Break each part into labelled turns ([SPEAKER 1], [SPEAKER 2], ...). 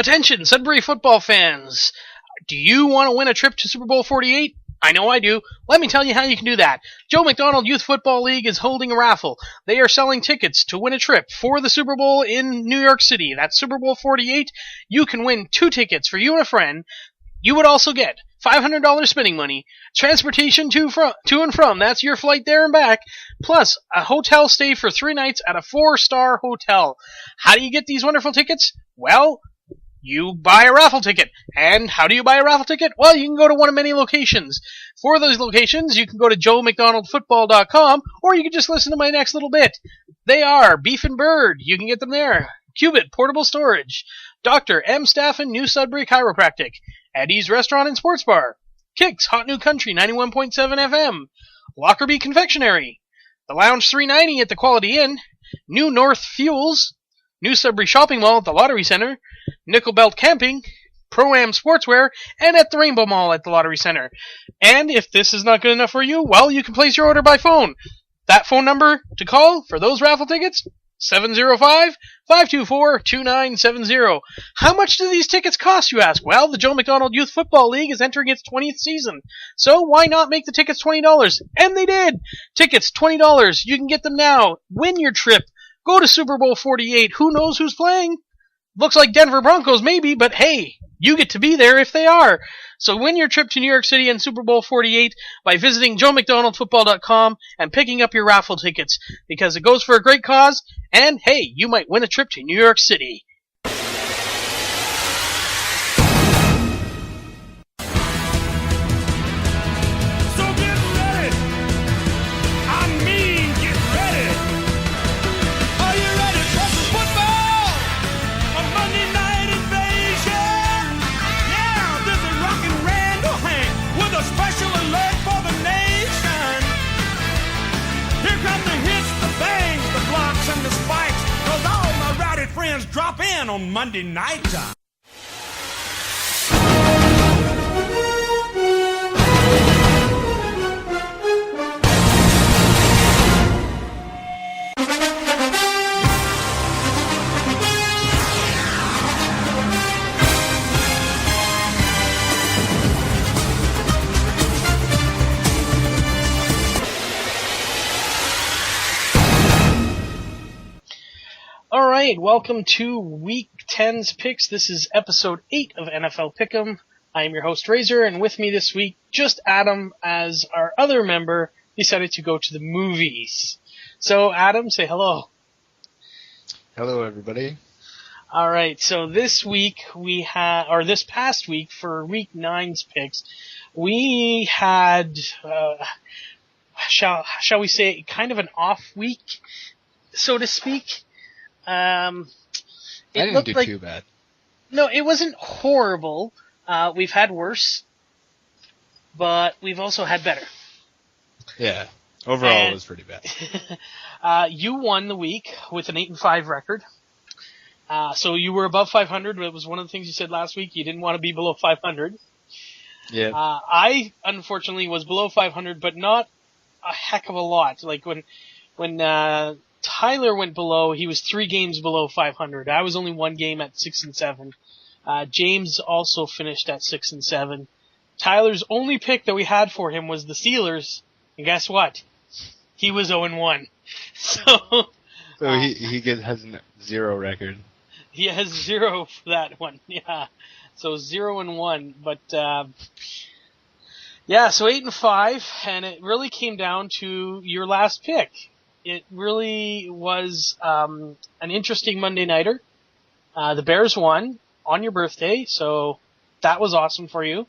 [SPEAKER 1] Attention, Sudbury football fans. Do you want to win a trip to Super Bowl 48? I know I do. Let me tell you how you can do that. Joe McDonald Youth Football League is holding a raffle. They are selling tickets to win a trip for the Super Bowl in New York City. That's Super Bowl 48. You can win 2 tickets for you and a friend. You would also get $500 spending money, transportation to and from, that's your flight there and back, plus a hotel stay for 3 nights at a 4-star hotel. How do you get these wonderful tickets? Well, you buy a raffle ticket. And how do you buy a raffle ticket? Well, you can go to one of many locations. For those locations, you can go to joemcdonaldfootball.com, or you can just listen to my next little bit. They are Beef and Bird. You can get them there. Cubit Portable Storage. Dr. M. Staffen New Sudbury Chiropractic. Eddie's Restaurant and Sports Bar. Kicks Hot New Country 91.7 FM. Lockerbie Confectionery. The Lounge 390 at the Quality Inn. New North Fuels. New Sudbury Shopping Mall at the Lottery Center. Nickel Belt Camping. Pro-Am Sportswear. And at the Rainbow Mall at the Lottery Center. And if this is not good enough for you, well, you can place your order by phone. That phone number to call for those raffle tickets? 705-524-2970. How much do these tickets cost, you ask? Well, the Joe McDonald Youth Football League is entering its 20th season. So why not make the tickets $20? And they did! Tickets, $20. You can get them now. Win your trip. Go to Super Bowl 48. Who knows who's playing? Looks like Denver Broncos maybe, but hey, you get to be there if they are. So win your trip to New York City and Super Bowl 48 by visiting joemcdonaldfootball.com and picking up your raffle tickets, because it goes for a great cause, and hey, you might win a trip to New York City.
[SPEAKER 2] Drop in on Monday night.
[SPEAKER 1] Alright, welcome to Week 10's Picks. This is Episode 8 of NFL Pick'em. I am your host, Razor, and with me this week, just Adam, as our other member, decided to go to the movies. So, Adam, say hello.
[SPEAKER 3] Hello, everybody.
[SPEAKER 1] Alright, so this week, this past week, for Week 9's picks, we had, shall we say, kind of an off week, so to speak.
[SPEAKER 3] I didn't do too bad.
[SPEAKER 1] No, it wasn't horrible. We've had worse, but we've also had better.
[SPEAKER 3] Yeah, overall it was pretty bad.
[SPEAKER 1] You won the week with an 8-5 record. So you were above 500. It was one of the things you said last week. You didn't want to be below 500.
[SPEAKER 3] Yeah.
[SPEAKER 1] I unfortunately was below 500, but not a heck of a lot. Like when Tyler went below, he was 3 games below 500. I was only 1 game at 6-7. James also finished at 6-7. Tyler's only pick that we had for him was the Steelers, and guess what? He was 0-1. So
[SPEAKER 3] he has a 0 record.
[SPEAKER 1] He has 0 for that one. Yeah, so 0-1. But yeah, so 8-5, and it really came down to your last pick. It really was an interesting Monday nighter. The Bears won on your birthday, so that was awesome for you.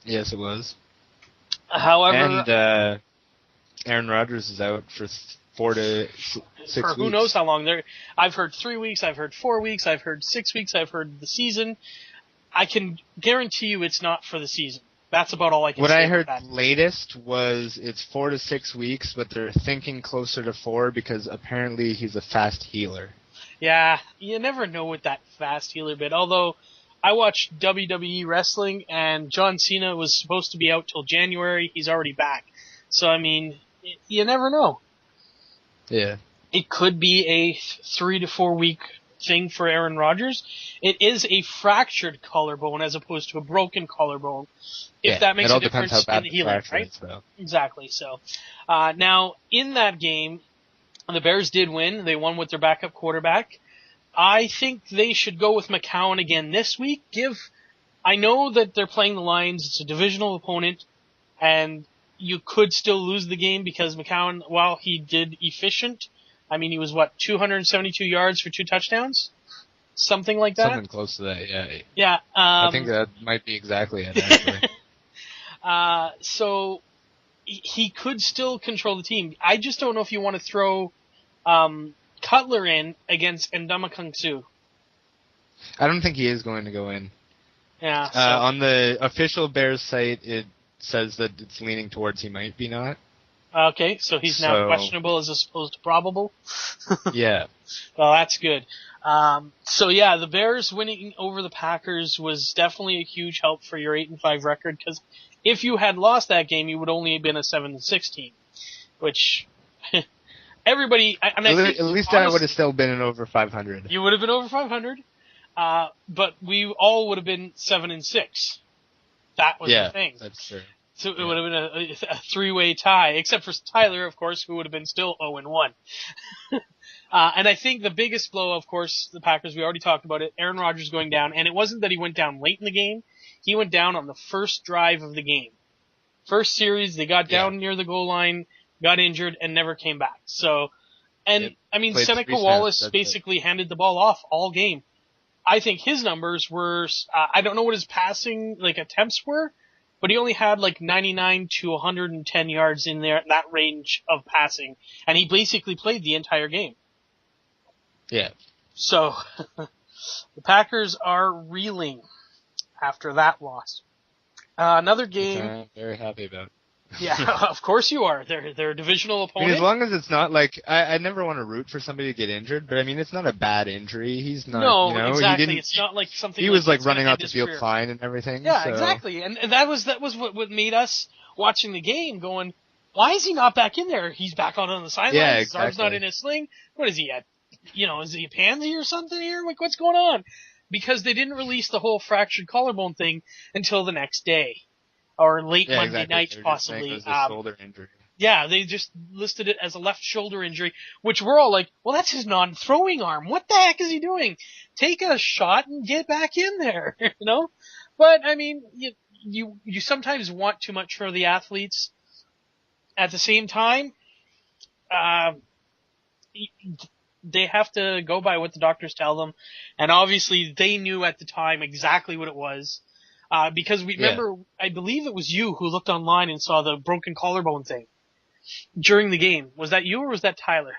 [SPEAKER 3] Yes, it was.
[SPEAKER 1] However,
[SPEAKER 3] and Aaron Rodgers is out for 4 to 6
[SPEAKER 1] for
[SPEAKER 3] weeks.
[SPEAKER 1] Who knows how long? I've heard 3 weeks, I've heard 4 weeks, I've heard 6 weeks, I've heard the season. I can guarantee you it's not for the season. That's about all I can say.
[SPEAKER 3] What I heard
[SPEAKER 1] about that.
[SPEAKER 3] latest was it's 4 to 6 weeks, but they're thinking closer to 4 because apparently he's a fast healer.
[SPEAKER 1] Yeah, you never know with that fast healer bit. Although, I watched WWE wrestling, and John Cena was supposed to be out till January. He's already back. So, I mean, you never know.
[SPEAKER 3] Yeah.
[SPEAKER 1] It could be a 3 to 4 week thing for Aaron Rodgers. It is a fractured collarbone as opposed to a broken collarbone. If that makes a difference in the healing, right?
[SPEAKER 3] Is, though.
[SPEAKER 1] Exactly. So, now in that game, the Bears did win. They won with their backup quarterback. I think they should go with McCown again this week. I know that they're playing the Lions. It's a divisional opponent, and you could still lose the game because McCown, while he did efficient, I mean, he was, 272 yards for 2 touchdowns? Something like that?
[SPEAKER 3] Something close to that, yeah.
[SPEAKER 1] Yeah.
[SPEAKER 3] I think that might be exactly it, actually.
[SPEAKER 1] So he could still control the team. I just don't know if you want to throw Cutler in against Ndamukong Suh.
[SPEAKER 3] I don't think he is going to go in.
[SPEAKER 1] Yeah. So.
[SPEAKER 3] On the official Bears site, it says that it's leaning towards he might be not.
[SPEAKER 1] Okay, so he's now questionable as opposed to probable.
[SPEAKER 3] Yeah.
[SPEAKER 1] Well, that's good. So yeah, the Bears winning over the Packers was definitely a huge help for your 8-5 record, because if you had lost that game, you would only have been a 7-6 team, which everybody. And I think,
[SPEAKER 3] at least I would have still been in over 500.
[SPEAKER 1] You would have been over 500, but we all would have been 7-6. That was the thing.
[SPEAKER 3] That's true.
[SPEAKER 1] So it would have been a 3-way tie, except for Tyler, of course, who would have been still 0-1. And I think the biggest blow, of course, the Packers, we already talked about it, Aaron Rodgers going down. And it wasn't that he went down late in the game. He went down on the first drive of the game. First series, they got down near the goal line, got injured, and never came back. So, I mean, Seneca Wallace basically handed the ball off all game. I think his numbers were, I don't know what his passing, attempts were, but he only had 99 to 110 yards in there, that range of passing. And he basically played the entire game.
[SPEAKER 3] Yeah.
[SPEAKER 1] So, the Packers are reeling after that loss. Another game.
[SPEAKER 3] Which I'm very happy about.
[SPEAKER 1] Yeah, of course you are. They're a divisional opponent.
[SPEAKER 3] I mean, as long as it's not I never want to root for somebody to get injured, but I mean, it's not a bad injury. He's not.
[SPEAKER 1] No, exactly. It's not like something.
[SPEAKER 3] He was running out the field fine and everything.
[SPEAKER 1] Yeah,
[SPEAKER 3] so.
[SPEAKER 1] Exactly. And that was what made us watching the game going, why is he not back in there? He's back out on the sidelines.
[SPEAKER 3] Yeah,
[SPEAKER 1] His arm's not in his sling. What is he at? Is he a pansy or something here? What's going on? Because they didn't release the whole fractured collarbone thing until the next day. Or late Monday night, possibly.
[SPEAKER 3] It was a shoulder injury.
[SPEAKER 1] Yeah, they just listed it as a left shoulder injury, which we're all like, well, that's his non-throwing arm. What the heck is he doing? Take a shot and get back in there, But, I mean, you sometimes want too much for the athletes. At the same time, they have to go by what the doctors tell them. And obviously, they knew at the time exactly what it was. Because we remember, I believe it was you who looked online and saw the broken collarbone thing during the game. Was that you or was that Tyler?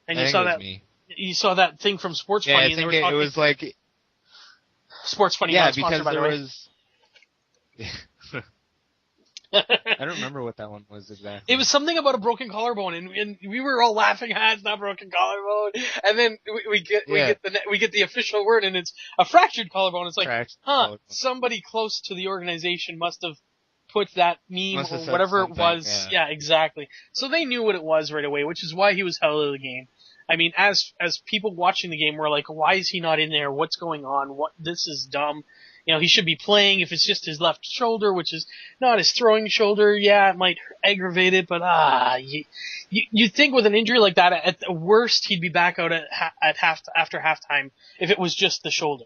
[SPEAKER 1] And
[SPEAKER 3] I
[SPEAKER 1] you
[SPEAKER 3] think
[SPEAKER 1] saw
[SPEAKER 3] it was
[SPEAKER 1] that.
[SPEAKER 3] Me.
[SPEAKER 1] You saw that thing from Sports Funny.
[SPEAKER 3] I
[SPEAKER 1] and
[SPEAKER 3] think
[SPEAKER 1] they were
[SPEAKER 3] it was like
[SPEAKER 1] Sports Funny.
[SPEAKER 3] Yeah,
[SPEAKER 1] not
[SPEAKER 3] because
[SPEAKER 1] sponsored, by the
[SPEAKER 3] there
[SPEAKER 1] way.
[SPEAKER 3] was. I don't remember what that one was exactly.
[SPEAKER 1] It was something about a broken collarbone, and we were all laughing. It's not broken collarbone. And then we get the official word, and it's a fractured collarbone. It's like, collarbone. Somebody close to the organization must have put that meme or whatever it was. Yeah, exactly. So they knew what it was right away, which is why he was held out of the game. I mean, as people watching the game were like, why is he not in there? What's going on? This is dumb. He should be playing if it's just his left shoulder, which is not his throwing shoulder. Yeah, it might aggravate it, but you think with an injury like that, at the worst, he'd be back out after halftime if it was just the shoulder.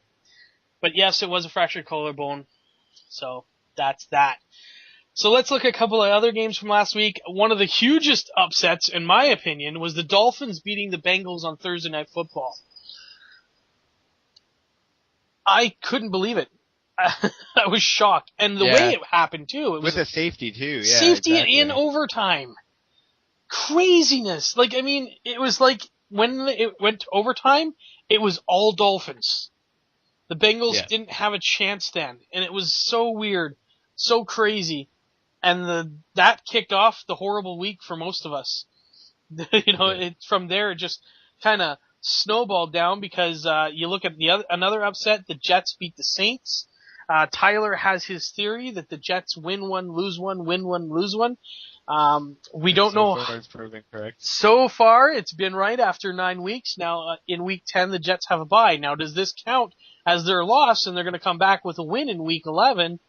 [SPEAKER 1] But yes, it was a fractured collarbone, so that's that. So let's look at a couple of other games from last week. One of the hugest upsets, in my opinion, was the Dolphins beating the Bengals on Thursday Night Football. I couldn't believe it. I was shocked. And the way it happened, too. It was
[SPEAKER 3] with a safety, too. Yeah,
[SPEAKER 1] safety in overtime. Craziness. It was like when it went to overtime, it was all Dolphins. The Bengals didn't have a chance then. And it was so weird. So crazy. And that kicked off the horrible week for most of us. From there, it just kind of snowballed down because you look at another upset, the Jets beat the Saints. Tyler has his theory that the Jets win one, lose one, win one, lose one. We don't know.
[SPEAKER 3] So far it's proven correct.
[SPEAKER 1] So far, it's been right after 9 weeks. Now, in week 10, the Jets have a bye. Now, does this count as their loss and they're going to come back with a win in week 11?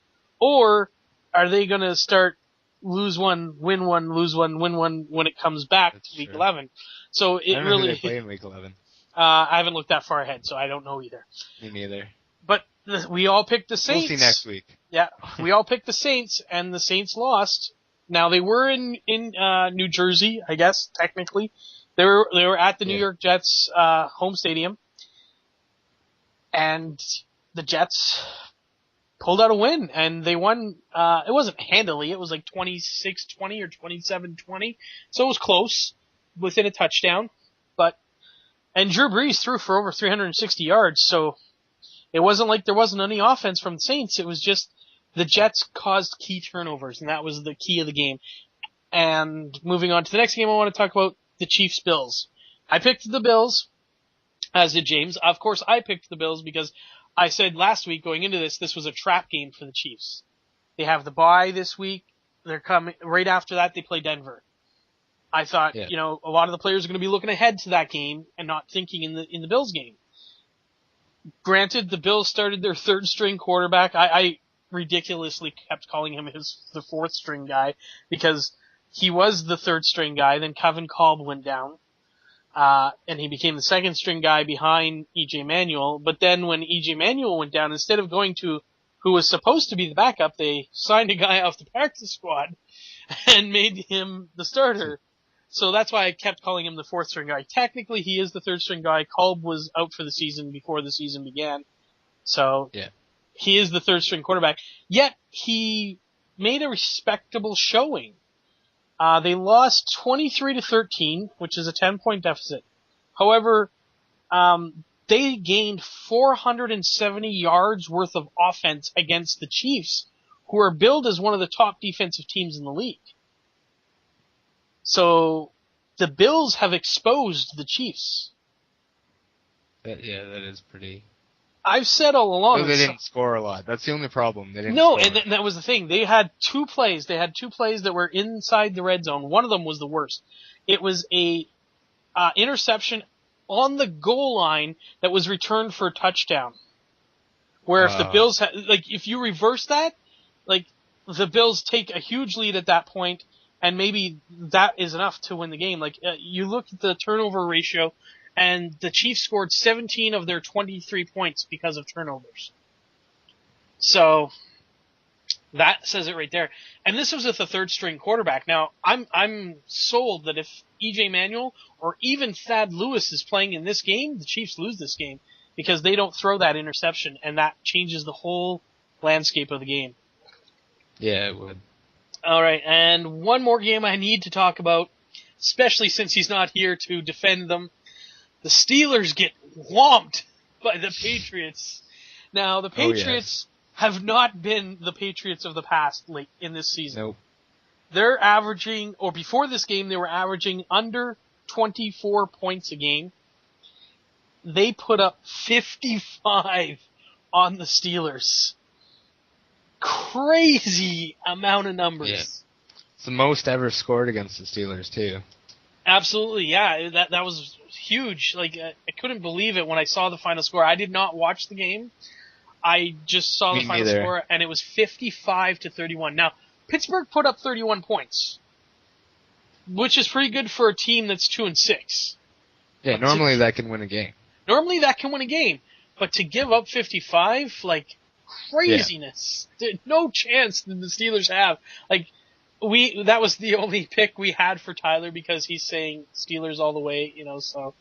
[SPEAKER 1] Or are they going to start lose one, win one, lose one, win one when it comes back to week 11? So it
[SPEAKER 3] I don't know
[SPEAKER 1] really.
[SPEAKER 3] who they play in week 11.
[SPEAKER 1] I haven't looked that far ahead, so I don't know either.
[SPEAKER 3] Me neither.
[SPEAKER 1] But we all picked the Saints.
[SPEAKER 3] We'll see next week.
[SPEAKER 1] Yeah, we all picked the Saints, and the Saints lost. Now they were in New Jersey, I guess technically. They were at the New York Jets home stadium, and the Jets pulled out a win, and they won. It wasn't handily; it was like 26-20 or 27-20, so it was close, within a touchdown. And Drew Brees threw for over 360 yards, so it wasn't like there wasn't any offense from the Saints. It was just the Jets caused key turnovers, and that was the key of the game. And moving on to the next game, I want to talk about the Chiefs-Bills. I picked the Bills, as did James. Of course, I picked the Bills because I said last week going into this was a trap game for the Chiefs. They have the bye this week. They're coming right after that. They play Denver. I thought, a lot of the players are going to be looking ahead to that game and not thinking in the Bills game. Granted, the Bills started their third string quarterback. I ridiculously kept calling him the fourth string guy because he was the third string guy. Then Kevin Kolb went down, and he became the second string guy behind E.J. Manuel. But then when E.J. Manuel went down, instead of going to who was supposed to be the backup, they signed a guy off the practice squad and made him the starter. So that's why I kept calling him the fourth string guy. Technically, he is the third string guy. Kolb was out for the season before the season began. So he is the third string quarterback. Yet he made a respectable showing. They lost 23-13, which is a 10-point deficit. However, they gained 470 yards worth of offense against the Chiefs, who are billed as one of the top defensive teams in the league. So the Bills have exposed the Chiefs.
[SPEAKER 3] That is pretty.
[SPEAKER 1] I've said all along.
[SPEAKER 3] No, they didn't score a lot. That's the only problem. They didn't.
[SPEAKER 1] No,
[SPEAKER 3] score.
[SPEAKER 1] and that was the thing. They had two plays. They had two plays that were inside the red zone. One of them was the worst. It was a interception on the goal line that was returned for a touchdown. Where if the Bills if you reverse that, the Bills take a huge lead at that point. And maybe that is enough to win the game. You look at the turnover ratio, and the Chiefs scored 17 of their 23 points because of turnovers. So that says it right there. And this was with a third string quarterback. Now, I'm sold that if E.J. Manuel or even Thad Lewis is playing in this game, the Chiefs lose this game because they don't throw that interception, and that changes the whole landscape of the game.
[SPEAKER 3] Yeah, it would.
[SPEAKER 1] All right, and one more game I need to talk about, especially since he's not here to defend them. The Steelers get whomped by the Patriots. Now, the Patriots have not been the Patriots of the past late in this season.
[SPEAKER 3] Nope.
[SPEAKER 1] They're averaging, or before this game, they were averaging under 24 points a game. They put up 55 on the Steelers. Crazy amount of numbers.
[SPEAKER 3] Yeah. It's the most ever scored against the Steelers, too.
[SPEAKER 1] Absolutely, yeah. That was huge. I couldn't believe it when I saw the final score. I did not watch the game. I just saw the final score, and it was 55-31. Now, Pittsburgh put up 31 points, which is pretty good for a team that's 2-6.
[SPEAKER 3] Yeah, normally that can win a game.
[SPEAKER 1] Normally that can win a game, but to give up 55, craziness. Yeah. No chance that the Steelers have. That was the only pick we had for Tyler because he's saying Steelers all the way, so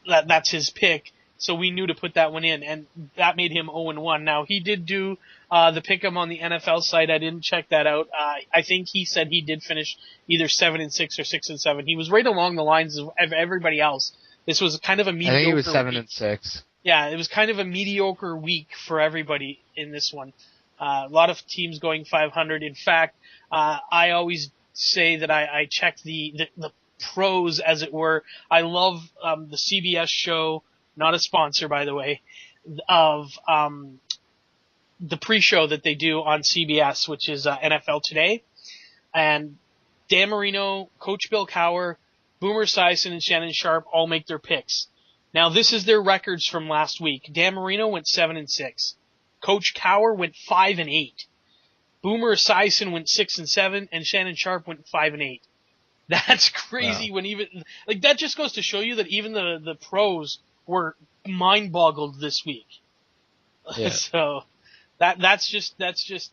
[SPEAKER 1] that's his pick. So we knew to put that one in, and that made him 0-1. Now, he did do the pick'em on the NFL site. I didn't check that out. I think he said he did finish either 7-6 or 6-7. He was right along the lines of everybody else. This was kind of a mediocre.
[SPEAKER 3] I think he was 7-6.
[SPEAKER 1] Yeah, it was kind of a mediocre week for everybody in this one. A lot of teams going 500. In fact, I always say that I check the pros, as it were. I love the CBS show, not a sponsor, by the way, of the pre-show that they do on CBS, which is NFL Today. And Dan Marino, Coach Bill Cowher, Boomer Esiason, and Shannon Sharp all make their picks. Now, this is their records from last week. Dan Marino went 7-6. Coach Cowher went 5-8. Boomer Esiason went 6-7, and Shannon Sharp went 5-8. That's crazy.
[SPEAKER 3] Wow.
[SPEAKER 1] When even that just goes to show you that even the pros were mind boggled this week.
[SPEAKER 3] Yeah.
[SPEAKER 1] So that's just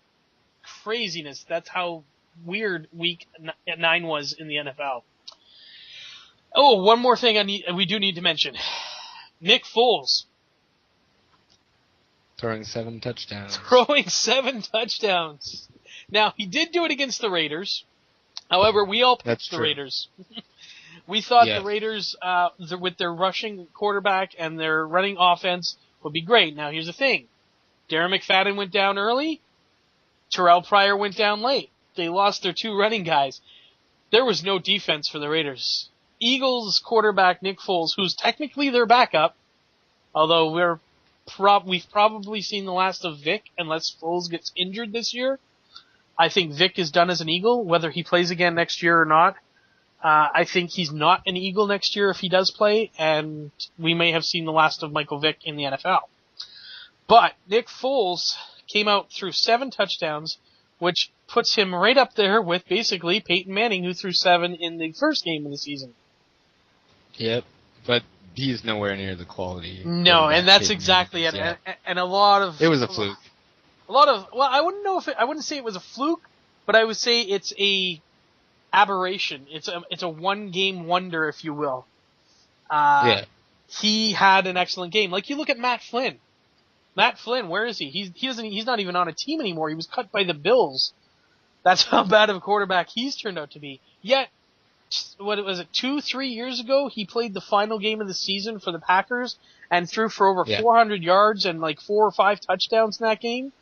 [SPEAKER 1] craziness. That's how weird week 9 was in the NFL. Oh, one more thing we do need to mention. Nick Foles
[SPEAKER 3] Throwing 7 touchdowns.
[SPEAKER 1] throwing 7 touchdowns. Now, he did do it against the Raiders. However, we all picked the Raiders. We thought the Raiders, with their rushing quarterback and their running offense, would be great. Now, here's the thing. Darren McFadden went down early. Terrell Pryor went down late. They lost their 2 running guys. There was no defense for the Raiders. Eagles quarterback Nick Foles, who's technically their backup, although we've probably seen the last of Vic unless Foles gets injured this year. I think Vic is done as an Eagle, whether he plays again next year or not. I think he's not an Eagle next year if he does play, and we may have seen the last of Michael Vick in the NFL. But Nick Foles came out through 7 touchdowns, which puts him right up there with basically Peyton Manning, who threw 7 in the first game of the season.
[SPEAKER 3] Yep, but he's nowhere near the quality.
[SPEAKER 1] No, and that's exactly it. And a lot of
[SPEAKER 3] it was a fluke.
[SPEAKER 1] I wouldn't say it was a fluke, but I would say it's a aberration. It's a one-game wonder, if you will. He had an excellent game. Like, you look at Matt Flynn. Matt Flynn, where is he? He's not even on a team anymore. He was cut by the Bills. That's how bad of a quarterback he's turned out to be. Yet, what was it, 2-3 years ago, he played the final game of the season for the Packers and threw for over 400 yards and like 4 or 5 touchdowns in that game.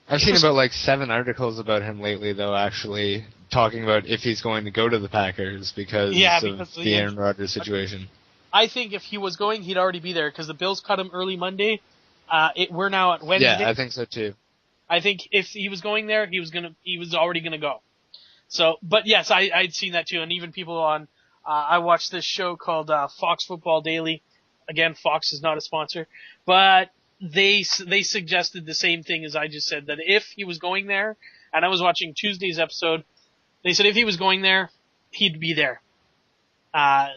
[SPEAKER 3] I've seen about like 7 articles about him lately, though, actually talking about if he's going to go to the Packers because of the Aaron Rodgers situation.
[SPEAKER 1] I think if he was going, he'd already be there because the Bills cut him early Monday. We're now at Wednesday.
[SPEAKER 3] Yeah, I think so too.
[SPEAKER 1] I think if he was going there, he was already gonna go. So, but yes, I'd seen that too, and even people on, I watched this show called Fox Football Daily. Again, Fox is not a sponsor, but they suggested the same thing as I just said, that if he was going there, and I was watching Tuesday's episode, they said if he was going there, he'd be there. I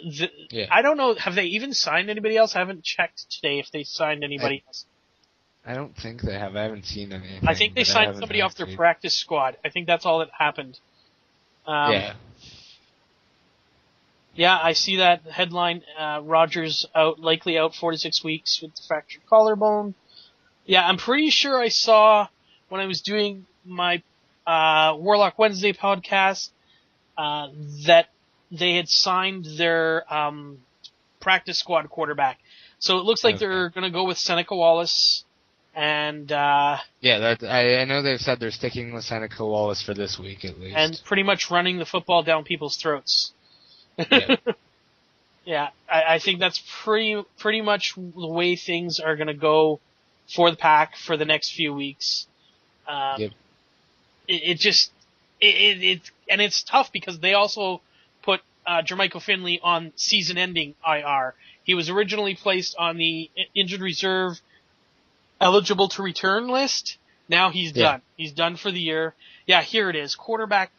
[SPEAKER 1] don't know, have they even signed anybody else? I haven't checked today if they signed anybody else.
[SPEAKER 3] I don't think they have. I haven't seen anything.
[SPEAKER 1] I think they signed somebody off their practice squad. I think that's all that happened. Yeah, I see that headline. Rodgers likely out 4 to 6 weeks with the fractured collarbone. Yeah, I'm pretty sure I saw when I was doing my Warlock Wednesday podcast that they had signed their practice squad quarterback. So it looks like they're going to go with Seneca Wallace. And
[SPEAKER 3] I know they've said they're sticking with Seneca Wallace for this week at least,
[SPEAKER 1] and pretty much running the football down people's throats. Yeah, I think that's pretty much the way things are going to go for the Pack for the next few weeks. It's tough because they also put Jermichael Finley on season-ending IR. He was originally placed on the injured reserve eligible to return list. Now he's done. He's done for the year. Yeah, here it is. Quarterback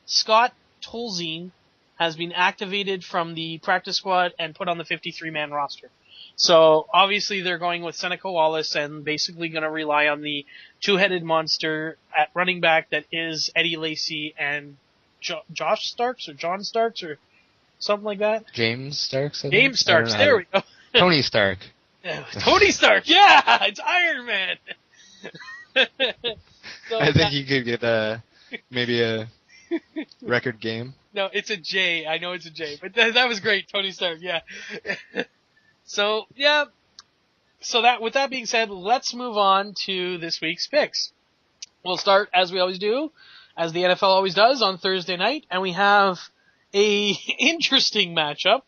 [SPEAKER 1] Scott Tolzien has been activated from the practice squad and put on the 53-man roster. So obviously they're going with Seneca Wallace and basically going to rely on the two-headed monster at running back that is Eddie Lacy and Josh Starks or John Starks or something like that.
[SPEAKER 3] James Starks.
[SPEAKER 1] James Starks. There we go.
[SPEAKER 3] Tony Stark.
[SPEAKER 1] Tony Stark, yeah, it's Iron Man. So,
[SPEAKER 3] I think you could get maybe a record game.
[SPEAKER 1] No, it's a J. I know it's a J, but that was great, Tony Stark. Yeah. So yeah. So with that being said, let's move on to this week's picks. We'll start as we always do, as the NFL always does, on Thursday night, and we have a interesting matchup.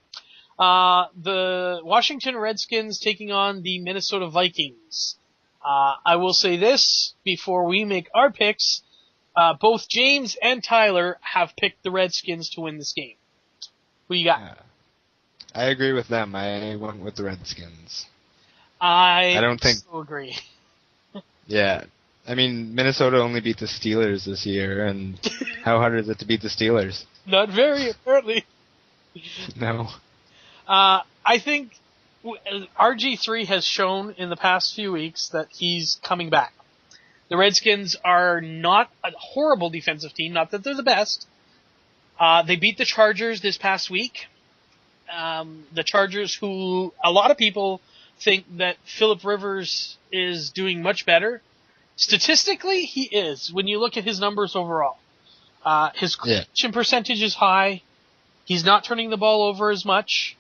[SPEAKER 1] The Washington Redskins taking on the Minnesota Vikings. I will say this before we make our picks. both James and Tyler have picked the Redskins to win this game. Who you got?
[SPEAKER 3] I agree with them. I went with the Redskins.
[SPEAKER 1] I
[SPEAKER 3] don't think
[SPEAKER 1] so agree.
[SPEAKER 3] Yeah. I mean, Minnesota only beat the Steelers this year, and how hard is it to beat the Steelers?
[SPEAKER 1] Not very, apparently.
[SPEAKER 3] No.
[SPEAKER 1] I think RG3 has shown in the past few weeks that he's coming back. The Redskins are not a horrible defensive team, not that they're the best. They beat the Chargers this past week. The Chargers, who a lot of people think that Phillip Rivers is doing much better. Statistically, he is, when you look at his numbers overall. His completion percentage is high. He's not turning the ball over as much.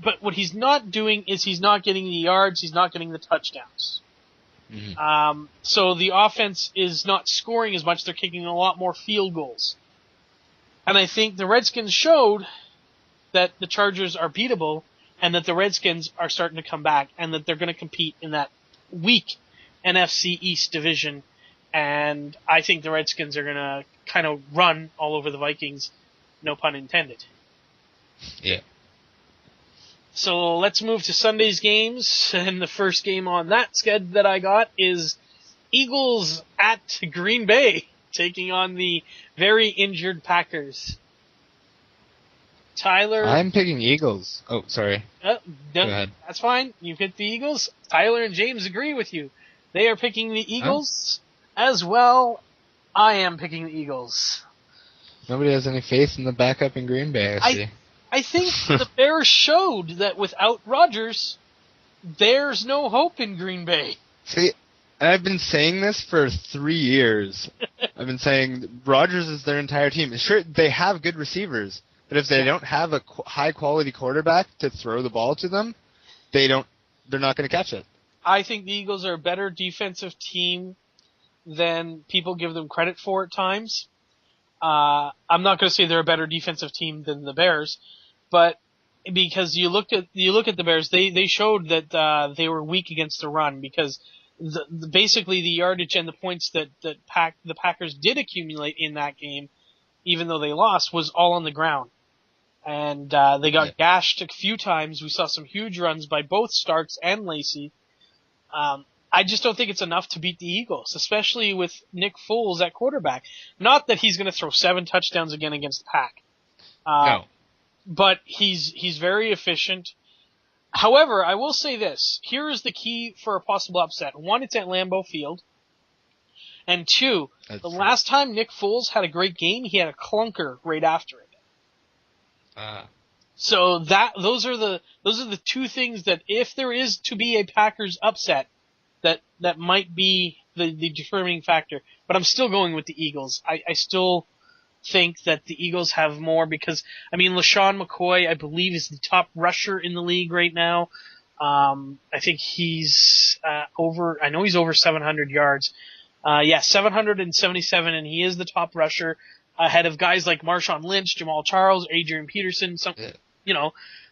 [SPEAKER 1] But what he's not doing is he's not getting the yards, he's not getting the touchdowns. Mm-hmm. So the offense is not scoring as much, they're kicking a lot more field goals. And I think the Redskins showed that the Chargers are beatable, and that the Redskins are starting to come back, and that they're going to compete in that weak NFC East division. And I think the Redskins are going to kind of run all over the Vikings, no pun intended.
[SPEAKER 3] Yeah.
[SPEAKER 1] So let's move to Sunday's games, and the first game on that sched that I got is Eagles at Green Bay, taking on the very injured Packers. Tyler...
[SPEAKER 3] I'm picking Eagles. Oh, sorry. Go ahead.
[SPEAKER 1] That's fine. You picked the Eagles. Tyler and James agree with you. They are picking the Eagles as well. I am picking the Eagles.
[SPEAKER 3] Nobody has any faith in the backup in Green Bay, I see.
[SPEAKER 1] I think the Bears showed that without Rodgers, there's no hope in Green Bay.
[SPEAKER 3] See, I've been saying this for 3 years. I've been saying Rodgers is their entire team. Sure, they have good receivers, but if they don't have a high-quality quarterback to throw the ball to them, they're not going to catch it.
[SPEAKER 1] I think the Eagles are a better defensive team than people give them credit for at times. I'm not going to say they're a better defensive team than the Bears, but because you look at the Bears, they showed that they were weak against the run, because basically the yardage and the points that the Packers did accumulate in that game, even though they lost, was all on the ground. And they got gashed a few times. We saw some huge runs by both Starks and Lacey. I just don't think it's enough to beat the Eagles, especially with Nick Foles at quarterback. Not that he's going to throw 7 touchdowns again against the Pack.
[SPEAKER 3] No.
[SPEAKER 1] But he's very efficient. However, I will say this. Here is the key for a possible upset. 1, it's at Lambeau Field. And 2, last time Nick Foles had a great game, he had a clunker right after it. So those are the 2 things that, if there is to be a Packers upset, that might be the determining factor. But I'm still going with the Eagles. I still think that the Eagles have more, because, I mean, LaShawn McCoy, I believe, is the top rusher in the league right now. I think he's over 700 yards. 777, and he is the top rusher, ahead of guys like Marshawn Lynch, Jamal Charles, Adrian Peterson,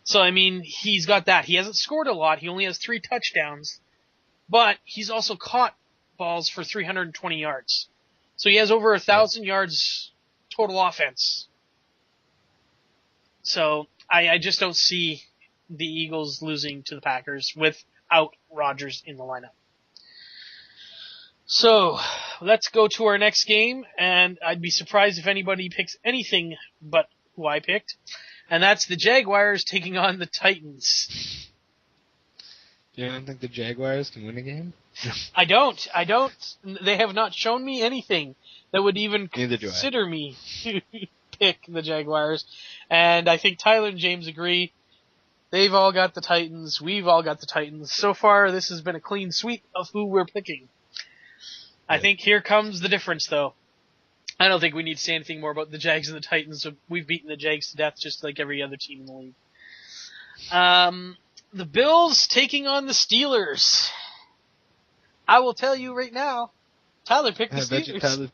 [SPEAKER 1] So, I mean, he's got that. He hasn't scored a lot. He only has 3 touchdowns. But he's also caught balls for 320 yards. So he has over 1,000 yards total offense. So I just don't see the Eagles losing to the Packers without Rodgers in the lineup. So let's go to our next game, and I'd be surprised if anybody picks anything but who I picked. And that's the Jaguars taking on the Titans.
[SPEAKER 3] You don't think the Jaguars can win a game?
[SPEAKER 1] I don't. They have not shown me anything that would even consider me to pick the Jaguars. And I think Tyler and James agree. They've all got the Titans. We've all got the Titans. So far, this has been a clean sweep of who we're picking. I think here comes the difference, though. I don't think we need to say anything more about the Jags and the Titans. We've beaten the Jags to death just like every other team in the league. The Bills taking on the Steelers. I will tell you right now, Tyler picked the Steelers.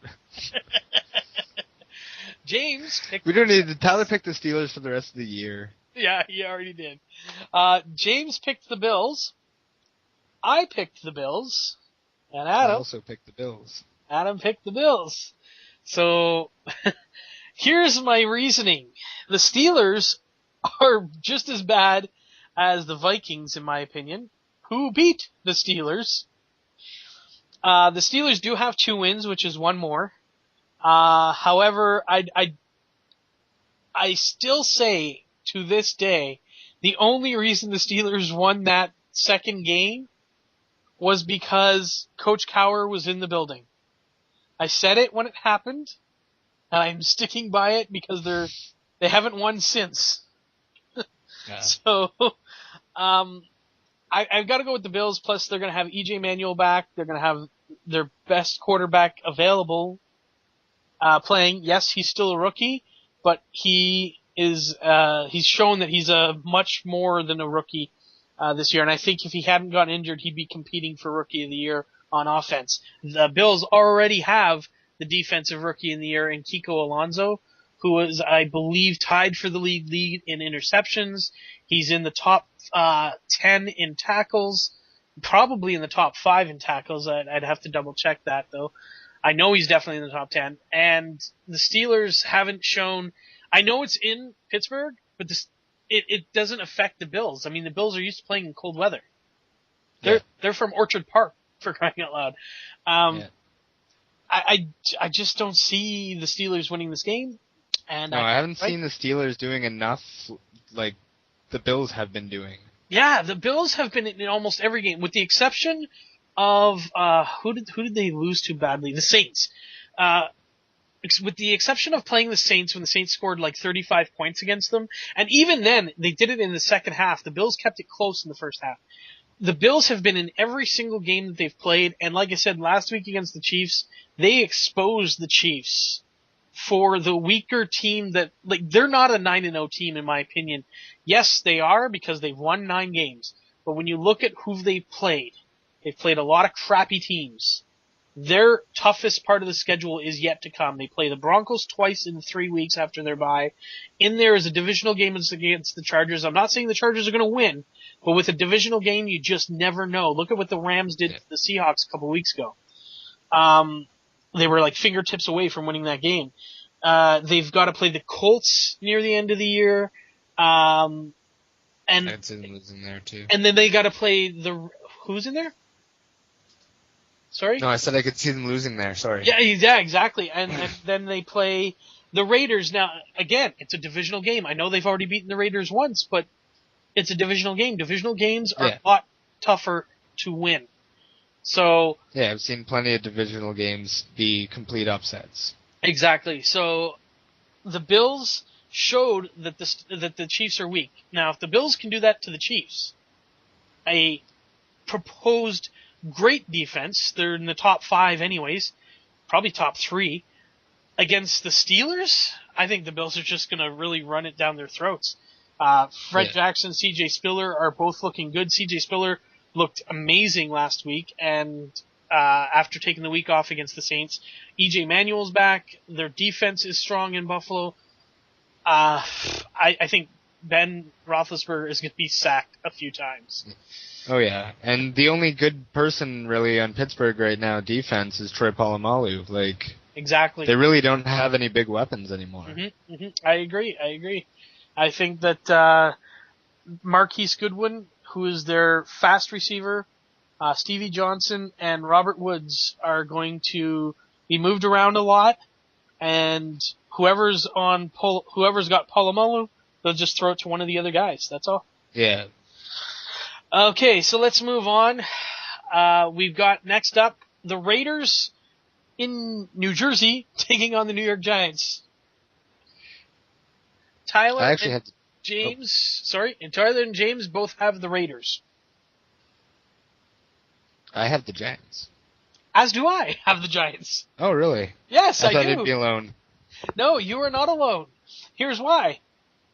[SPEAKER 1] James picked
[SPEAKER 3] We don't need to. Tyler picked the Steelers for the rest of the year.
[SPEAKER 1] Yeah, he already did. James picked the Bills. I picked the Bills. And Adam
[SPEAKER 3] I also picked the Bills.
[SPEAKER 1] Adam picked the Bills. So here's my reasoning. The Steelers are just as bad as the Vikings, in my opinion, who beat the Steelers. The Steelers do have 2 wins, which is one more. However, I still say to this day, the only reason the Steelers won that second game was because Coach Cowher was in the building. I said it when it happened, and I'm sticking by it because they haven't won since.
[SPEAKER 3] Yeah.
[SPEAKER 1] So, I've got to go with the Bills. Plus, they're going to have EJ Manuel back. They're going to have their best quarterback available playing. Yes, he's still a rookie, but he's shown that he's a much more than a rookie this year. And I think if he hadn't gotten injured, he'd be competing for Rookie of the Year on offense. The Bills already have the defensive Rookie of the Year in Kiko Alonso, who is, I believe, tied for the league lead in interceptions. He's in the top 10 in tackles, probably in the top 5 in tackles. I'd have to double check that, though. I know he's definitely in the top 10. And the Steelers haven't shown... I know it's in Pittsburgh, but it doesn't affect the Bills. I mean, the Bills are used to playing in cold weather. They're from Orchard Park, for crying out loud. I just don't see the Steelers winning this game. And
[SPEAKER 3] I haven't seen the Steelers doing enough like the Bills have been doing.
[SPEAKER 1] Yeah, the Bills have been in almost every game, with the exception of who did they lose to badly? The Saints. With the exception of playing the Saints when the Saints scored like 35 points against them, and even then they did it in the second half. The Bills kept it close in the first half. The Bills have been in every single game that they've played, and like I said last week against the Chiefs, they exposed the Chiefs for the weaker team that, like, they're not a 9-0 team in my opinion. Yes, they are because they've won 9 games. But when you look at who they've played a lot of crappy teams. Their toughest part of the schedule is yet to come. They play the Broncos twice in 3 weeks after their bye. In there is a divisional game against the Chargers. I'm not saying the Chargers are going to win, but with a divisional game, you just never know. Look at what the Rams did to the Seahawks a couple weeks ago. They were like fingertips away from winning that game. They've got to play the Colts near the end of the year. And
[SPEAKER 3] Benson was in there too.
[SPEAKER 1] And then they got to play who's in there? Sorry?
[SPEAKER 3] No, I said I could see them losing there. Sorry.
[SPEAKER 1] Yeah, exactly. And then they play the Raiders. Now, again, it's a divisional game. I know they've already beaten the Raiders once, but it's a divisional game. Divisional games are a lot tougher to win. So
[SPEAKER 3] yeah, I've seen plenty of divisional games be complete upsets.
[SPEAKER 1] Exactly. So the Bills showed that the Chiefs are weak. Now, if the Bills can do that to the Chiefs, a proposed great defense, they're in the top 5 anyways, probably top 3, against the Steelers, I think the Bills are just going to really run it down their throats. Fred Jackson, CJ Spiller are both looking good. CJ Spiller looked amazing last week, and after taking the week off against the Saints, EJ Manuel's back. Their defense is strong in Buffalo. I think Ben Roethlisberger is going to be sacked a few times.
[SPEAKER 3] Oh, yeah. And the only good person, really, on Pittsburgh right now, defense, is Troy Polamalu. Like,
[SPEAKER 1] exactly.
[SPEAKER 3] They really don't have any big weapons anymore.
[SPEAKER 1] I agree. I think that Marquise Goodwin, who is their fast receiver, Stevie Johnson, and Robert Woods are going to be moved around a lot, and whoever's got Polamalu, they'll just throw it to one of the other guys. That's all.
[SPEAKER 3] Yeah.
[SPEAKER 1] Okay, so let's move on. We've got next up the Raiders in New Jersey taking on the New York Giants. Tyler and James both have the Raiders.
[SPEAKER 3] I have the Giants.
[SPEAKER 1] As do I have the Giants.
[SPEAKER 3] Oh, really?
[SPEAKER 1] Yes, I
[SPEAKER 3] thought
[SPEAKER 1] do.
[SPEAKER 3] I'd be alone.
[SPEAKER 1] No, you are not alone. Here's why.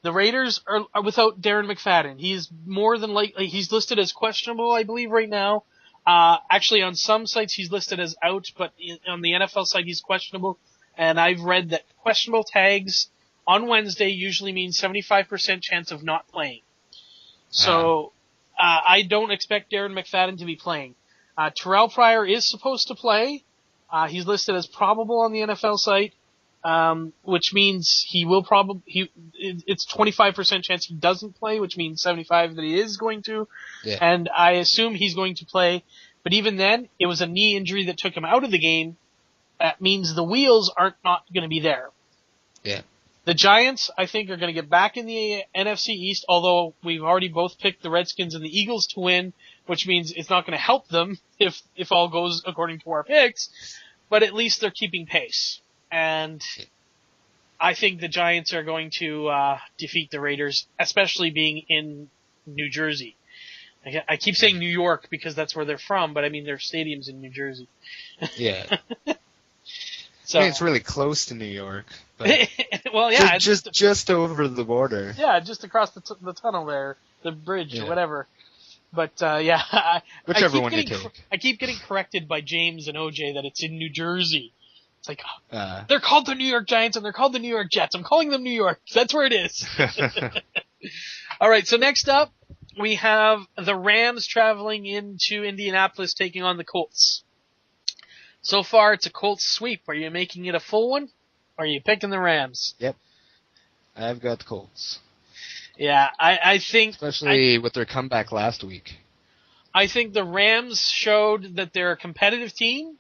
[SPEAKER 1] The Raiders are without Darren McFadden. He's more than likely, he's listed as questionable, I believe, right now. Actually, on some sites he's listed as out, but on the NFL site he's questionable. And I've read that questionable tags on Wednesday usually means 75% chance of not playing. So, I don't expect Darren McFadden to be playing. Terrell Pryor is supposed to play. He's listed as probable on the NFL site. which means he will it's 25% chance he doesn't play, which means 75 that he is going to.
[SPEAKER 3] Yeah.
[SPEAKER 1] And I assume he's going to play. But even then, it was a knee injury that took him out of the game. That means the wheels aren't not going to be there.
[SPEAKER 3] Yeah.
[SPEAKER 1] The Giants, I think, are going to get back in the NFC East, although we've already both picked the Redskins and the Eagles to win, which means it's not going to help them if all goes according to our picks, but at least they're keeping pace. And I think the Giants are going to defeat the Raiders, especially being in New Jersey. I keep saying New York because that's where they're from, but I mean their stadium's in New Jersey.
[SPEAKER 3] Yeah.
[SPEAKER 1] So,
[SPEAKER 3] I mean, it's really close to New York. But
[SPEAKER 1] well, yeah.
[SPEAKER 3] Just over the border.
[SPEAKER 1] Yeah, just across the tunnel there, the bridge or whatever. But, yeah.
[SPEAKER 3] Whichever one you take.
[SPEAKER 1] I keep getting corrected by James and OJ that it's in New Jersey. It's like, they're called the New York Giants and they're called the New York Jets. I'm calling them New York. That's where it is. All right, so next up, we have the Rams traveling into Indianapolis taking on the Colts. So far, it's a Colts sweep. Are you making it a full one? Or are you picking the Rams?
[SPEAKER 3] Yep. I've got the Colts.
[SPEAKER 1] Yeah, I think...
[SPEAKER 3] Especially with their comeback last week.
[SPEAKER 1] I think the Rams showed that they're a competitive team,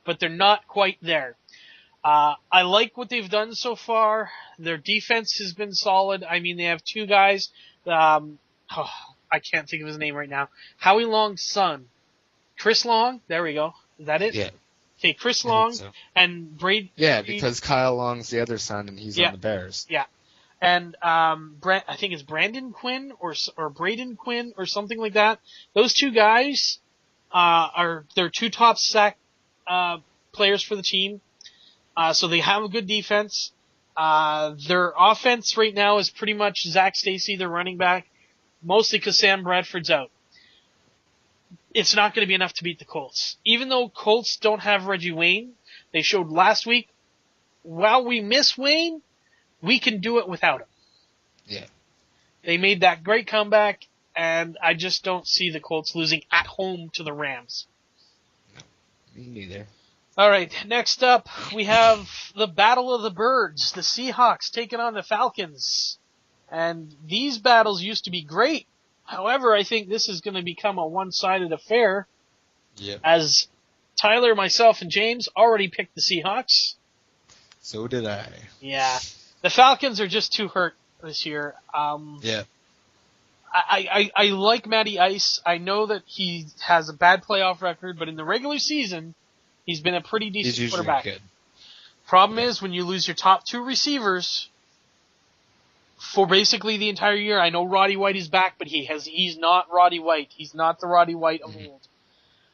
[SPEAKER 1] but they're not quite there. I like what they've done so far. Their defense has been solid. I mean, they have two guys. I can't think of his name right now. Howie Long's son. Chris Long? There we go. Is that it?
[SPEAKER 3] Yeah.
[SPEAKER 1] Okay, Chris Long and Brady.
[SPEAKER 3] Yeah, because Kyle Long's the other son and he's on the Bears.
[SPEAKER 1] Yeah. And I think it's Brandon Quinn or Braden Quinn or something like that. Those two guys are their two top sack players for the team. So they have a good defense. Their offense right now is pretty much Zach Stacy, their running back, mostly because Sam Bradford's out. It's not going to be enough to beat the Colts. Even though Colts don't have Reggie Wayne, they showed last week, while we miss Wayne, we can do it without him.
[SPEAKER 3] Yeah.
[SPEAKER 1] They made that great comeback, and I just don't see the Colts losing at home to the Rams.
[SPEAKER 3] No, me neither.
[SPEAKER 1] All right, next up, we have the Battle of the Birds, the Seahawks taking on the Falcons. And these battles used to be great. However, I think this is going to become a one-sided affair.
[SPEAKER 3] Yep.
[SPEAKER 1] As Tyler, myself, and James already picked the Seahawks.
[SPEAKER 3] So did I.
[SPEAKER 1] Yeah. The Falcons are just too hurt this year.
[SPEAKER 3] Yeah.
[SPEAKER 1] I like Matty Ice. I know that he has a bad playoff record, but in the regular season, he's been a pretty decent quarterback.
[SPEAKER 3] Good.
[SPEAKER 1] Problem is, when you lose your top two receivers for basically the entire year, I know Roddy White is back, but he's not Roddy White. He's not the Roddy White of old.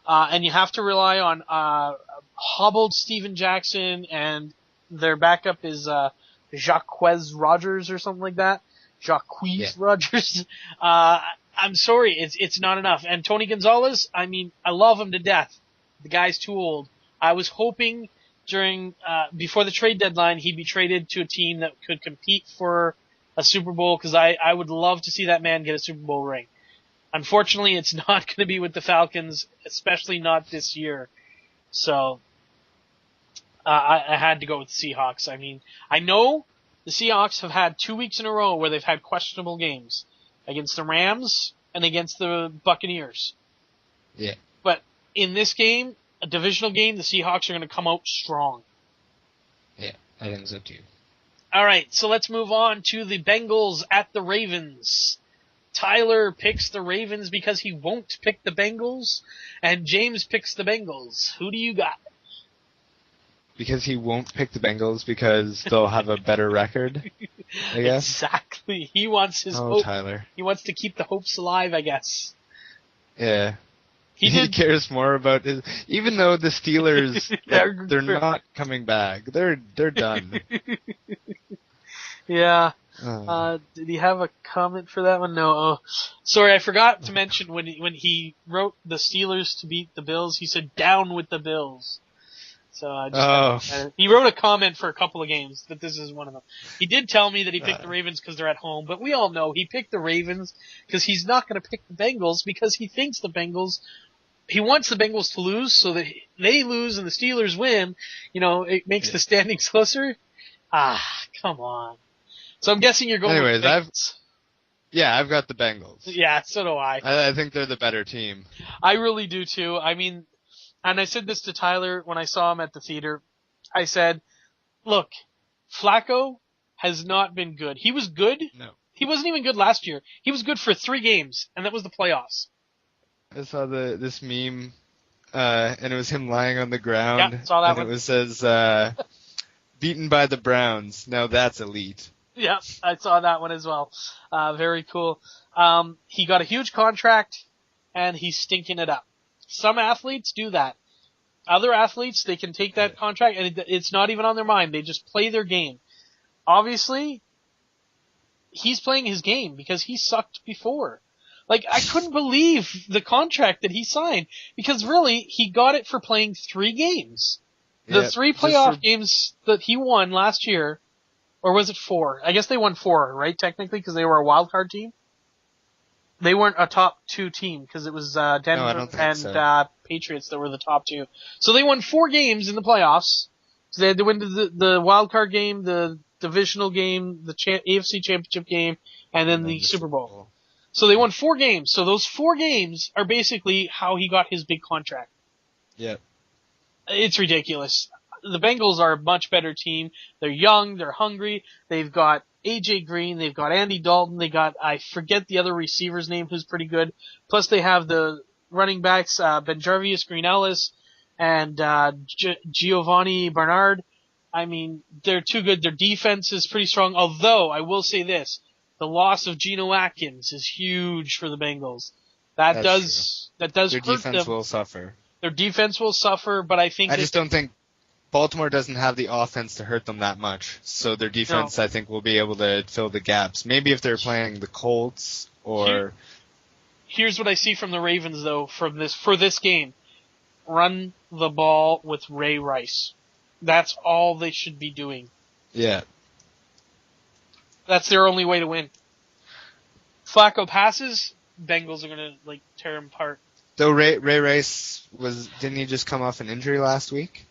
[SPEAKER 1] And you have to rely on hobbled Steven Jackson, and their backup is Jacquez Rogers or something like that. Rogers. I'm sorry, it's not enough. And Tony Gonzalez, I mean, I love him to death. The guy's too old. I was hoping before the trade deadline, he'd be traded to a team that could compete for a Super Bowl, because I would love to see that man get a Super Bowl ring. Unfortunately, it's not going to be with the Falcons, especially not this year. So, I had to go with the Seahawks. I mean, I know the Seahawks have had 2 weeks in a row where they've had questionable games against the Rams and against the Buccaneers.
[SPEAKER 3] Yeah.
[SPEAKER 1] But in this game, a divisional game, the Seahawks are going to come out strong.
[SPEAKER 3] Yeah, I think so too.
[SPEAKER 1] All right, so let's move on to the Bengals at the Ravens. Tyler picks the Ravens because he won't pick the Bengals, and James picks the Bengals. Who do you got?
[SPEAKER 3] Because he won't pick the Bengals because they'll have a better record, I guess.
[SPEAKER 1] Exactly. He wants his hope.
[SPEAKER 3] Tyler.
[SPEAKER 1] He wants to keep the hopes alive, I guess.
[SPEAKER 3] Yeah. He cares more about his, even though the Steelers, they're not coming back. They're done.
[SPEAKER 1] Yeah. Did he have a comment for that one? No. Oh. Sorry, I forgot to mention when he wrote the Steelers to beat the Bills, he said down with the Bills. So he wrote a comment for a couple of games that this is one of them. He did tell me that he picked the Ravens because they're at home, but we all know he picked the Ravens because he's not going to pick the Bengals because he thinks he wants the Bengals to lose so that they lose and the Steelers win. You know, it makes the standings closer. Come on. So I'm guessing you're going
[SPEAKER 3] Anyways,
[SPEAKER 1] with the Bengals.
[SPEAKER 3] I've got the Bengals.
[SPEAKER 1] Yeah, so do I.
[SPEAKER 3] I think they're the better team.
[SPEAKER 1] I really do too. I mean, and I said this to Tyler when I saw him at the theater. I said, look, Flacco has not been good. He was good.
[SPEAKER 3] No.
[SPEAKER 1] He wasn't even good last year. He was good for 3 games, and that was the playoffs.
[SPEAKER 3] I saw this meme, and it was him lying on the ground.
[SPEAKER 1] Yeah, saw that
[SPEAKER 3] and
[SPEAKER 1] one.
[SPEAKER 3] it says, beaten by the Browns. Now that's elite.
[SPEAKER 1] Yeah, I saw that one as well. Very cool. He got a huge contract, and he's stinking it up. Some athletes do that. Other athletes, they can take that contract, and it's not even on their mind. They just play their game. Obviously, he's playing his game because he sucked before. Like, I couldn't believe the contract that he signed, because really, he got it for playing 3 games. The 3 playoff games that he won last year, or was it 4? I guess they won 4, right, technically, because they were a wild card team? They weren't a top 2 team, because it was Denver and Patriots that were the top 2. So they won 4 games in the playoffs. So they had to win the wild card game, the divisional game, the AFC Championship game, and then the Super Bowl. So they won 4 games. So those 4 games are basically how he got his big contract.
[SPEAKER 3] Yeah.
[SPEAKER 1] It's ridiculous. The Bengals are a much better team. They're young, they're hungry. They've got AJ Green, they've got Andy Dalton, they got, I forget the other receiver's name who's pretty good. Plus they have the running backs, Benjarvius Green Ellis and Giovanni Bernard. I mean, they're too good. Their defense is pretty strong. Although, I will say this, the loss of Geno Atkins is huge for the Bengals. That does hurt them.
[SPEAKER 3] Their defense will suffer.
[SPEAKER 1] Their defense will suffer, but I just
[SPEAKER 3] don't think Baltimore doesn't have the offense to hurt them that much. So their defense, I think, will be able to fill the gaps. Maybe if they're playing the Colts or...
[SPEAKER 1] Here's what I see from the Ravens, though, for this game. Run the ball with Ray Rice. That's all they should be doing.
[SPEAKER 3] Yeah.
[SPEAKER 1] That's their only way to win. Flacco passes, Bengals are going to tear him apart.
[SPEAKER 3] Though Ray Rice didn't he just come off an injury last week?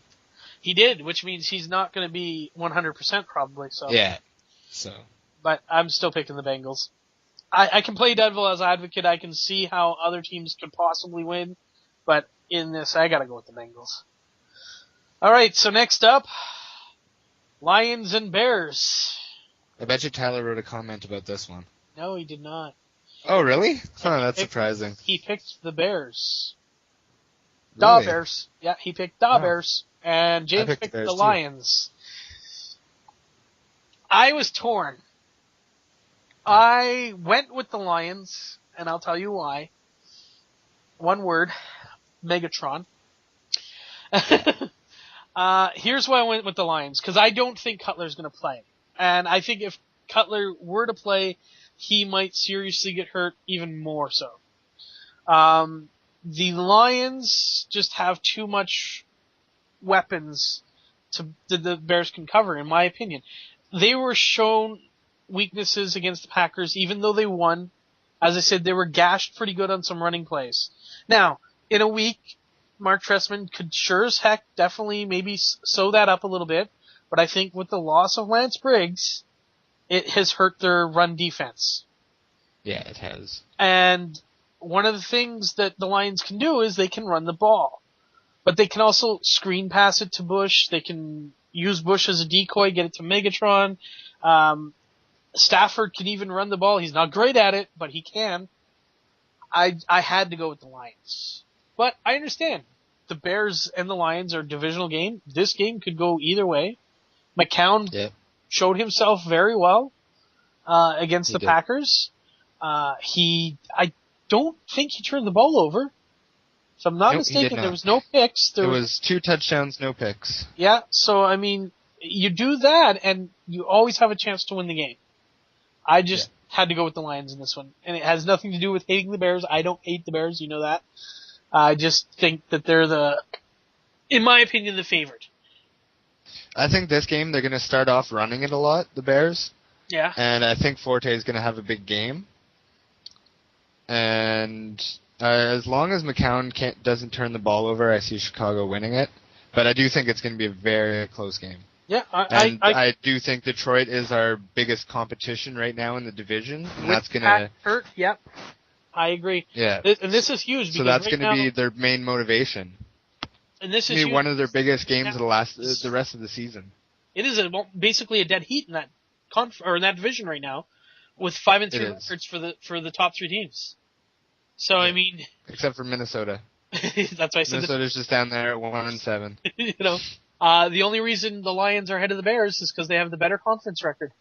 [SPEAKER 1] He did, which means he's not going to be 100% probably. So.
[SPEAKER 3] Yeah. So.
[SPEAKER 1] But I'm still picking the Bengals. I can play devil's advocate. I can see how other teams could possibly win, but in this, I got to go with the Bengals. All right, so next up, Lions and Bears.
[SPEAKER 3] I bet you Tyler wrote a comment about this one.
[SPEAKER 1] No, he did not.
[SPEAKER 3] Oh, really? Oh, that's surprising.
[SPEAKER 1] He picked the Bears.
[SPEAKER 3] Really?
[SPEAKER 1] Da Bears. Yeah, he picked Da Bears. And James picked the Lions. I was torn. I went with the Lions, and I'll tell you why. One word, Megatron. Here's why I went with the Lions, because I don't think Cutler's going to play. And I think if Cutler were to play, he might seriously get hurt even more so. The Lions just have too much weapons that the Bears can cover, in my opinion. They were shown weaknesses against the Packers, even though they won. As I said, they were gashed pretty good on some running plays. Now, in a week, Mark Trestman could sure as heck definitely maybe sew that up a little bit, but I think with the loss of Lance Briggs, it has hurt their run defense.
[SPEAKER 3] Yeah, it has.
[SPEAKER 1] And one of the things that the Lions can do is they can run the ball. But they can also screen pass it to Bush. They can use Bush as a decoy, get it to Megatron. Stafford can even run the ball. He's not great at it, but he can. I had to go with the Lions. But I understand. The Bears and the Lions are a divisional game. This game could go either way. McCown showed himself very well against the Packers. I don't think he turned the ball over. If I'm not mistaken, there was no picks.
[SPEAKER 3] There was 2 touchdowns, no picks.
[SPEAKER 1] Yeah, so, I mean, you do that, and you always have a chance to win the game. I just had to go with the Lions in this one. And it has nothing to do with hating the Bears. I don't hate the Bears, you know that. I just think that they're in my opinion, the favorite.
[SPEAKER 3] I think this game, they're going to start off running it a lot, the Bears.
[SPEAKER 1] Yeah.
[SPEAKER 3] And I think Forte is going to have a big game. And as long as McCown doesn't turn the ball over, I see Chicago winning it. But I do think it's going to be a very close game.
[SPEAKER 1] Yeah,
[SPEAKER 3] I do think Detroit is our biggest competition right now in the division, and that's gonna
[SPEAKER 1] hurt. Yep, I agree.
[SPEAKER 3] Yeah.
[SPEAKER 1] And this is huge because
[SPEAKER 3] so that's
[SPEAKER 1] right
[SPEAKER 3] gonna be their main motivation.
[SPEAKER 1] And this is
[SPEAKER 3] Maybe one of their biggest games of the rest of the season.
[SPEAKER 1] It is basically a dead heat in that in that division right now, with 5-3 records for the top three teams. So I mean,
[SPEAKER 3] except for Minnesota.
[SPEAKER 1] That's why I said
[SPEAKER 3] Minnesota's just down there at 1-7.
[SPEAKER 1] You know, the only reason the Lions are ahead of the Bears is because they have the better conference record.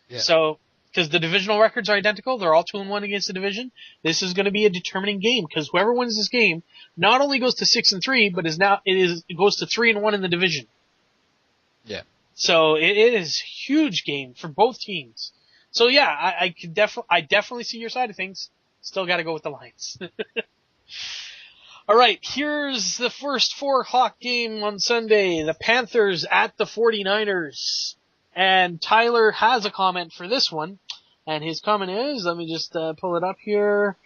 [SPEAKER 1] Yeah. So, because the divisional records are identical, they're all 2-1 against the division. This is going to be a determining game because whoever wins this game not only goes to 6-3, but it goes to 3-1 in the division.
[SPEAKER 3] Yeah.
[SPEAKER 1] So it is a huge game for both teams. So yeah, I definitely see your side of things. Still got to go with the Lions. All right, here's the first 4:00 game on Sunday. The Panthers at the 49ers. And Tyler has a comment for this one. And his comment is, let me just pull it up here.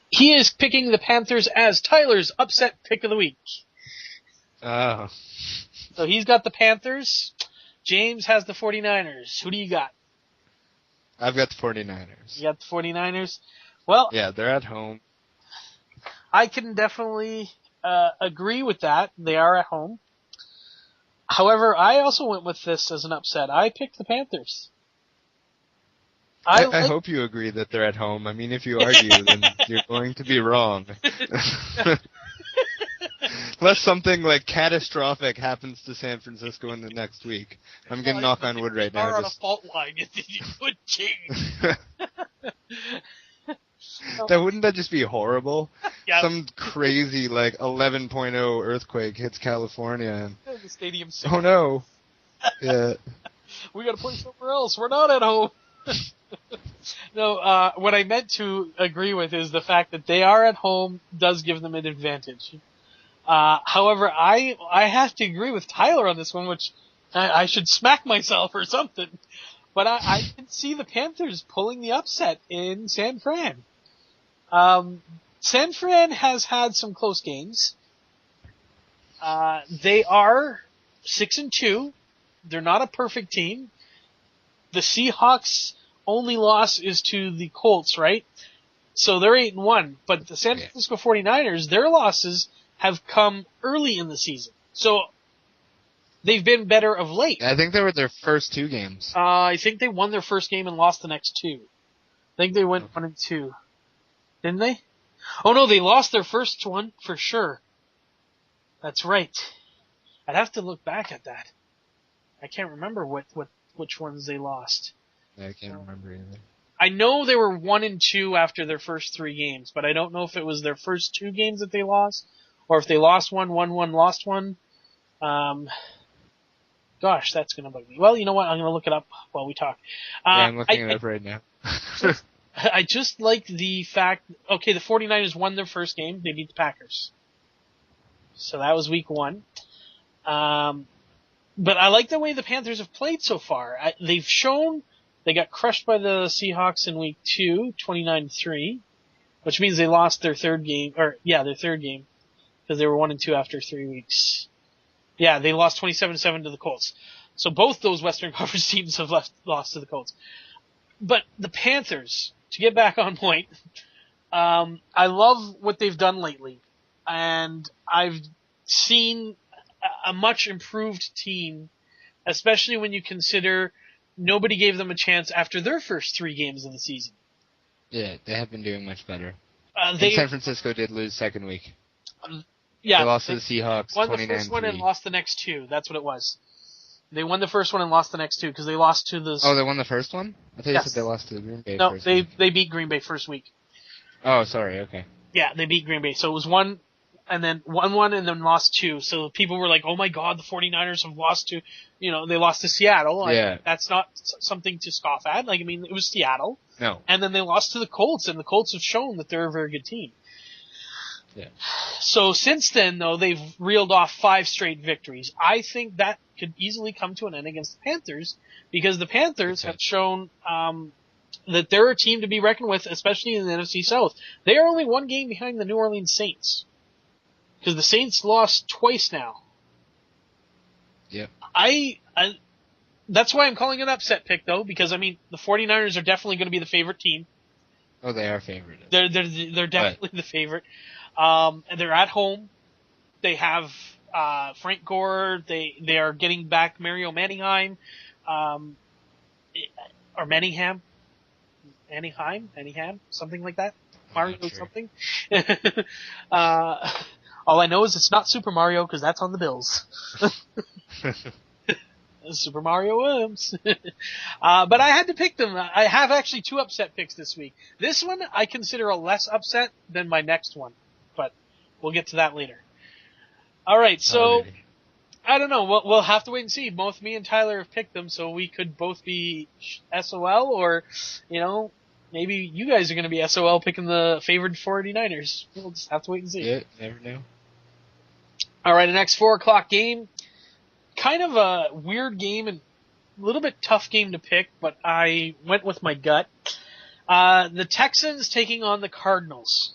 [SPEAKER 1] He is picking the Panthers as Tyler's upset pick of the week.
[SPEAKER 3] Oh.
[SPEAKER 1] So he's got the Panthers. James has the 49ers. Who do you got?
[SPEAKER 3] I've got the 49ers.
[SPEAKER 1] You got the 49ers? Well,
[SPEAKER 3] yeah, they're at home.
[SPEAKER 1] I can definitely agree with that. They are at home. However, I also went with this as an upset. I picked the Panthers.
[SPEAKER 3] I hope you agree that they're at home. I mean, if you argue, then you're going to be wrong. Unless something like catastrophic happens to San Francisco in the next week. I'm going to knock on wood right now.
[SPEAKER 1] Are on a fault line. You would change.
[SPEAKER 3] Wouldn't that just be horrible?
[SPEAKER 1] Yeah.
[SPEAKER 3] Some crazy 11.0 earthquake hits California. And,
[SPEAKER 1] the stadium's
[SPEAKER 3] oh no. Yeah.
[SPEAKER 1] We got to play somewhere else. We're not at home. No, what I meant to agree with is the fact that they are at home does give them an advantage. However, I have to agree with Tyler on this one, which I should smack myself or something. But I can see the Panthers pulling the upset in San Fran. San Fran has had some close games. They are 6-2. They're not a perfect team. The Seahawks' only loss is to the Colts, right? So they're 8-1. But the San Francisco 49ers, their losses have come early in the season. So they've been better of late.
[SPEAKER 3] I think they were their first two games.
[SPEAKER 1] I think they won their first game and lost the next two. I think they went 1-2. Didn't they? Oh no, they lost their first one for sure. That's right. I'd have to look back at that. I can't remember which ones they lost.
[SPEAKER 3] Yeah, I can't remember either.
[SPEAKER 1] I know they were 1-2 after their first three games, but I don't know if it was their first two games that they lost, or if they lost one, won one, lost one. Gosh, that's gonna bug me. Well, you know what? I'm gonna look it up while we talk.
[SPEAKER 3] Yeah, I'm looking it up right now.
[SPEAKER 1] I just like the fact, okay, the 49ers won their first game. They beat the Packers. So that was week 1. But I like the way the Panthers have played so far. They've shown they got crushed by the Seahawks in week 2, 29-3, which means they lost their third game, their third game, because they were 1-2 after 3 weeks. Yeah, they lost 27-7 to the Colts. So both those Western Conference teams have lost to the Colts. But the Panthers, to get back on point, I love what they've done lately. And I've seen a much improved team, especially when you consider nobody gave them a chance after their first 3 games of the season.
[SPEAKER 3] Yeah, they have been doing much better. San Francisco did lose second week.
[SPEAKER 1] Yeah,
[SPEAKER 3] they lost to the Seahawks.
[SPEAKER 1] Won the first one and lost the next 2. That's what it was. They won the first one and lost the next 2 because they lost to the.
[SPEAKER 3] Oh, they won the first one? I thought you said they lost to Green Bay.
[SPEAKER 1] No, they beat Green Bay first week.
[SPEAKER 3] Oh, sorry. Okay.
[SPEAKER 1] Yeah, they beat Green Bay. So it was 1 and then 1-1 and then lost 2. So people were like, "Oh my God, the 49ers have lost to, they lost to Seattle."
[SPEAKER 3] Yeah.
[SPEAKER 1] That's not something to scoff at. It was Seattle.
[SPEAKER 3] No.
[SPEAKER 1] And then they lost to the Colts, and the Colts have shown that they're a very good team.
[SPEAKER 3] Yeah.
[SPEAKER 1] So since then, though, they've reeled off 5 straight victories. I think that could easily come to an end against the Panthers because the Panthers have shown that they're a team to be reckoned with, especially in the NFC South. They are only 1 game behind the New Orleans Saints because the Saints lost twice now.
[SPEAKER 3] Yep.
[SPEAKER 1] I that's why I'm calling it an upset pick, though, because, I mean, the 49ers are definitely going to be the favorite team.
[SPEAKER 3] Oh, they are favored.
[SPEAKER 1] They're definitely the favorite. And they're at home. They have Frank Gore. They are getting back Mario Manningham, or Manningham, something like that. Mario
[SPEAKER 3] Sure.
[SPEAKER 1] something. All I know is it's not Super Mario because that's on the Bills. Super Mario Williams. But I had to pick them. I have actually 2 upset picks this week. This one I consider a less upset than my next one, but we'll get to that later. All right, so
[SPEAKER 3] Alrighty.
[SPEAKER 1] I don't know. We'll have to wait and see. Both me and Tyler have picked them, so we could both be SOL, or, maybe you guys are going to be SOL picking the favored 49ers. We'll just have to wait and see.
[SPEAKER 3] Yeah, never know.
[SPEAKER 1] All right, the next 4 o'clock game. Kind of a weird game and a little bit tough game to pick, but I went with my gut. The Texans taking on the Cardinals.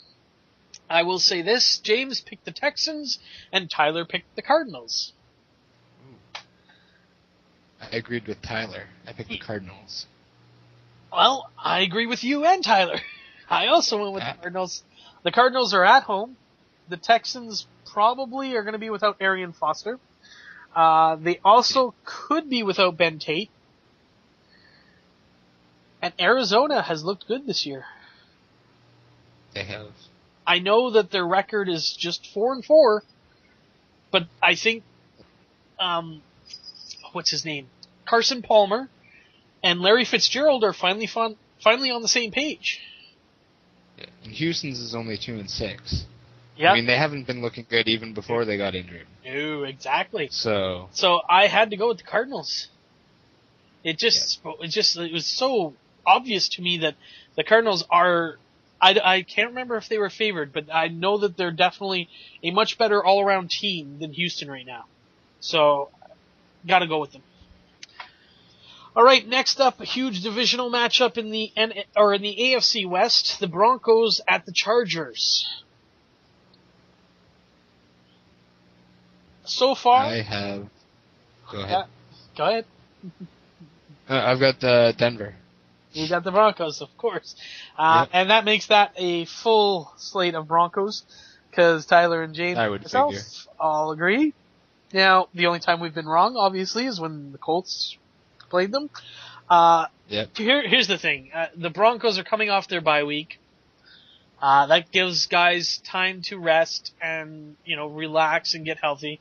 [SPEAKER 1] I will say this, James picked the Texans and Tyler picked the Cardinals.
[SPEAKER 3] I agreed with Tyler. I picked the Cardinals.
[SPEAKER 1] Well, I agree with you and Tyler. I also went with the Cardinals. The Cardinals are at home. The Texans probably are going to be without Arian Foster. They also could be without Ben Tate. And Arizona has looked good this year.
[SPEAKER 3] They have.
[SPEAKER 1] I know that their record is just 4-4, but I think, what's his name? Carson Palmer and Larry Fitzgerald are finally on the same page.
[SPEAKER 3] Yeah. And Houston's is only 2-6.
[SPEAKER 1] Yeah.
[SPEAKER 3] I mean, they haven't been looking good even before they got injured.
[SPEAKER 1] No, exactly.
[SPEAKER 3] So
[SPEAKER 1] I had to go with the Cardinals. It was so obvious to me that the Cardinals are. I can't remember if they were favored, but I know that they're definitely a much better all-around team than Houston right now. So, gotta go with them. All right, next up, a huge divisional matchup in the AFC West. The Broncos at the Chargers. So far,
[SPEAKER 3] I have. Go ahead.
[SPEAKER 1] Go ahead.
[SPEAKER 3] I've got Denver.
[SPEAKER 1] You got the Broncos, of course. Yep. And that makes that a full slate of Broncos, because Tyler and James and myself all agree. Now, the only time we've been wrong, obviously, is when the Colts played them.
[SPEAKER 3] Yep.
[SPEAKER 1] Here's the thing. The Broncos are coming off their bye week. That gives guys time to rest and, relax and get healthy.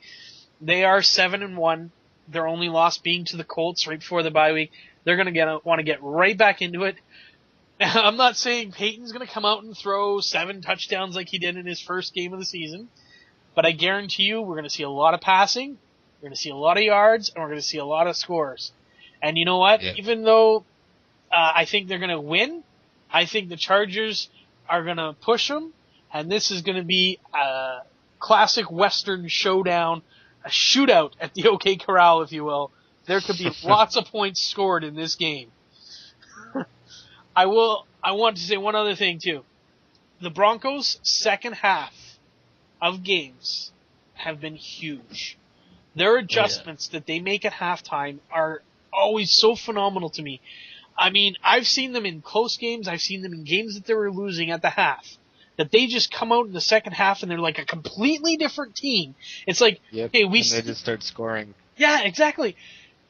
[SPEAKER 1] They are 7-1. Their only loss being to the Colts right before the bye week. They're going to want to get right back into it. I'm not saying Peyton's going to come out and throw 7 touchdowns like he did in his first game of the season, but I guarantee you we're going to see a lot of passing, we're going to see a lot of yards, and we're going to see a lot of scores. And you know what? Yeah. Even though I think they're going to win, I think the Chargers are going to push them, and this is going to be a classic Western showdown, a shootout at the OK Corral, if you will. There could be lots of points scored in this game. I want to say one other thing too. The Broncos' second half of games have been huge. Their adjustments that they make at halftime are always so phenomenal to me. I mean, I've seen them in close games. I've seen them in games that they were losing at the half. That they just come out in the second half and they're like a completely different team. It's like,
[SPEAKER 3] hey,
[SPEAKER 1] they
[SPEAKER 3] just start scoring.
[SPEAKER 1] Yeah, exactly.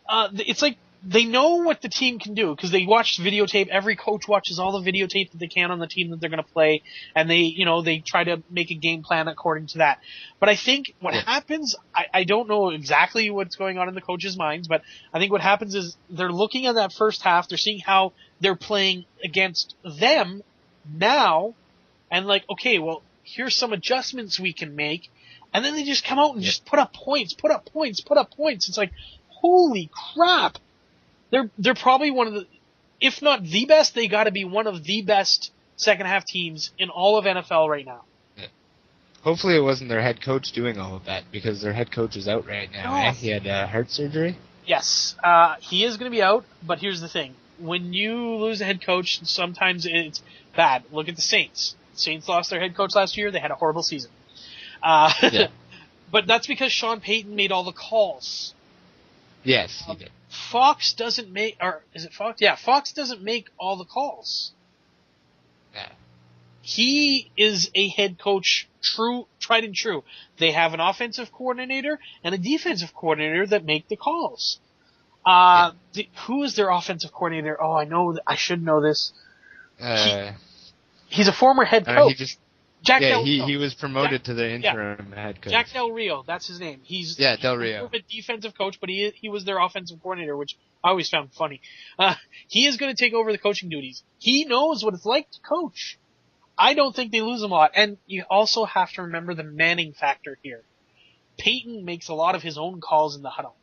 [SPEAKER 1] It's like they know what the team can do because they watch videotape. Every coach watches all the videotape that they can on the team that they're going to play, and they try to make a game plan according to that. But I think what happens, I don't know exactly what's going on in the coaches' minds, but I think what happens is they're looking at that first half, they're seeing how they're playing against them now, and like, okay, well, here's some adjustments we can make, and then they just come out and just put up points. It's like, holy crap! They're probably one of the, if not the best, they got to be one of the best second half teams in all of NFL right now.
[SPEAKER 3] Yeah. Hopefully, it wasn't their head coach doing all of that because their head coach is out right now. He had heart surgery.
[SPEAKER 1] Yes, he is going to be out. But here's the thing: when you lose a head coach, sometimes it's bad. Look at the Saints. Saints lost their head coach last year. They had a horrible season. But that's because Sean Payton made all the calls.
[SPEAKER 3] Yes, he did.
[SPEAKER 1] Fox doesn't make, or is it Fox? Yeah, Fox doesn't make all the calls.
[SPEAKER 3] Yeah.
[SPEAKER 1] He is a head coach, tried and true. They have an offensive coordinator and a defensive coordinator that make the calls. Who is their offensive coordinator? Oh, I should know this. He's a former head coach. Jack Del Rio.
[SPEAKER 3] He was promoted to the interim head coach.
[SPEAKER 1] Jack Del Rio, that's his name. He's
[SPEAKER 3] Del Rio.
[SPEAKER 1] A defensive coach, but he was their offensive coordinator, which I always found funny. He is going to take over the coaching duties. He knows what it's like to coach. I don't think they lose him a lot. And you also have to remember the Manning factor here. Peyton makes a lot of his own calls in the huddle.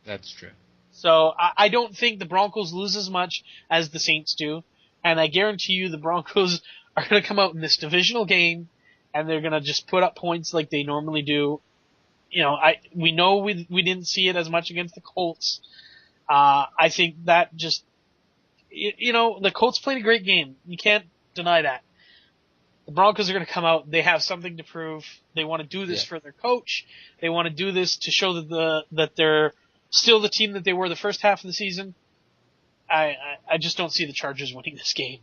[SPEAKER 3] That's true.
[SPEAKER 1] So I don't think the Broncos lose as much as the Saints do. And I guarantee you the Broncos are going to come out in this divisional game and they're going to just put up points like they normally do. You know, we know we didn't see it as much against the Colts. I think that just, the Colts played a great game. You can't deny that. The Broncos are going to come out. They have something to prove. They want to do this for their coach. They want to do this to show that they're still the team that they were the first half of the season. I just don't see the Chargers winning this game.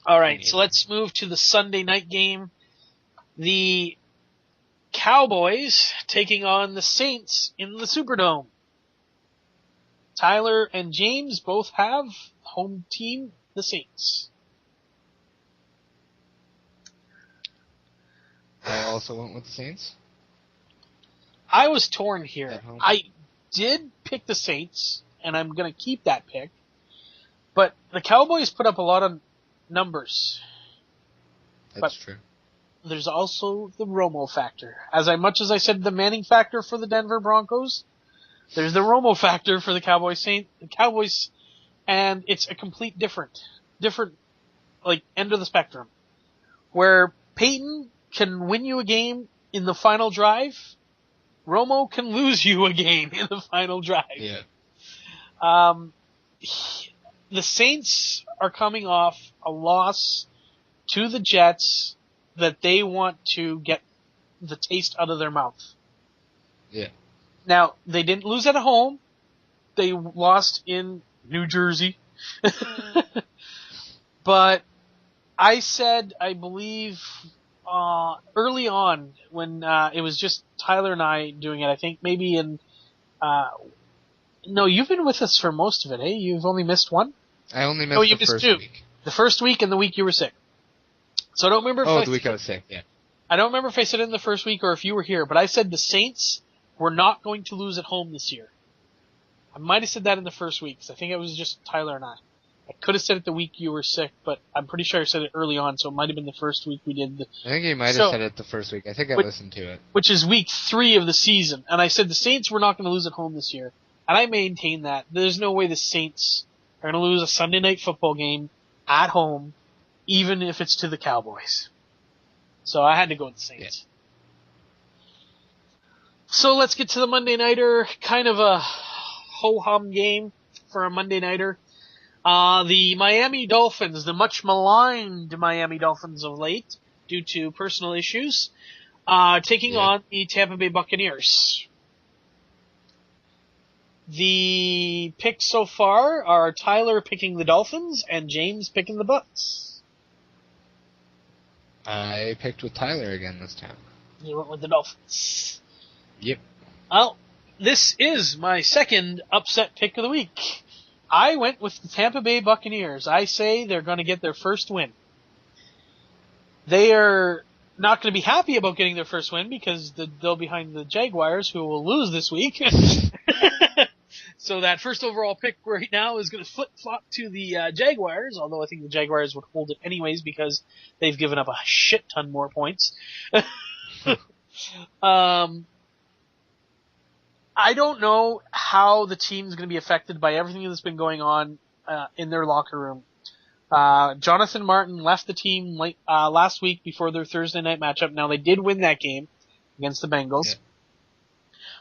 [SPEAKER 1] All right, so let's move to the Sunday night game. The Cowboys taking on the Saints in the Superdome. Tyler and James both have home team, the Saints.
[SPEAKER 3] I also went with the Saints.
[SPEAKER 1] I was torn here. I did pick the Saints, and I'm going to keep that pick. But the Cowboys put up a lot of numbers.
[SPEAKER 3] That's true.
[SPEAKER 1] There's also the Romo factor. As much as I said the Manning factor for the Denver Broncos, there's the Romo factor for the Cowboys, and it's a complete different, end of the spectrum. Where Peyton can win you a game in the final drive, Romo can lose you a game in the final drive.
[SPEAKER 3] Yeah.
[SPEAKER 1] The Saints are coming off a loss to the Jets that they want to get the taste out of their mouth.
[SPEAKER 3] Yeah.
[SPEAKER 1] Now, they didn't lose at home. They lost in New Jersey. But I said, I believe, early on when it was just Tyler and I doing it, I think maybe in... no, you've been with us for most of it, eh? You've only missed one?
[SPEAKER 3] I only missed the first week.
[SPEAKER 1] The first week and the week you were sick. So I don't remember
[SPEAKER 3] if the week I was sick, yeah.
[SPEAKER 1] I don't remember if I said it in the first week or if you were here, but I said the Saints were not going to lose at home this year. I might have said that in the first week, because I think it was just Tyler and I. I could have said it the week you were sick, but I'm pretty sure I said it early on, so it might have been the first week we did.
[SPEAKER 3] I think you might have said it the first week. I think I listened to it.
[SPEAKER 1] Which is week 3 of the season. And I said the Saints were not going to lose at home this year. And I maintain that. There's no way the Saints are going to lose a Sunday night football game at home, even if it's to the Cowboys. So I had to go with the Saints. Yeah. So let's get to the Monday Nighter. Kind of a ho-hum game for a Monday Nighter. The Miami Dolphins, the much maligned Miami Dolphins of late, due to personal issues, taking on the Tampa Bay Buccaneers. The picks so far are Tyler picking the Dolphins and James picking the Bucs.
[SPEAKER 3] I picked with Tyler again this time.
[SPEAKER 1] You went with the Dolphins.
[SPEAKER 3] Yep.
[SPEAKER 1] Well, this is my second upset pick of the week. I went with the Tampa Bay Buccaneers. I say they're going to get their first win. They are not going to be happy about getting their first win because they'll be behind the Jaguars, who will lose this week. So that first overall pick right now is going to flip-flop to the Jaguars, although I think the Jaguars would hold it anyways because they've given up a shit ton more points. I don't know how the team's going to be affected by everything that's been going on in their locker room. Jonathan Martin left the team last week before their Thursday night matchup. Now, they did win that game against the Bengals. Yeah.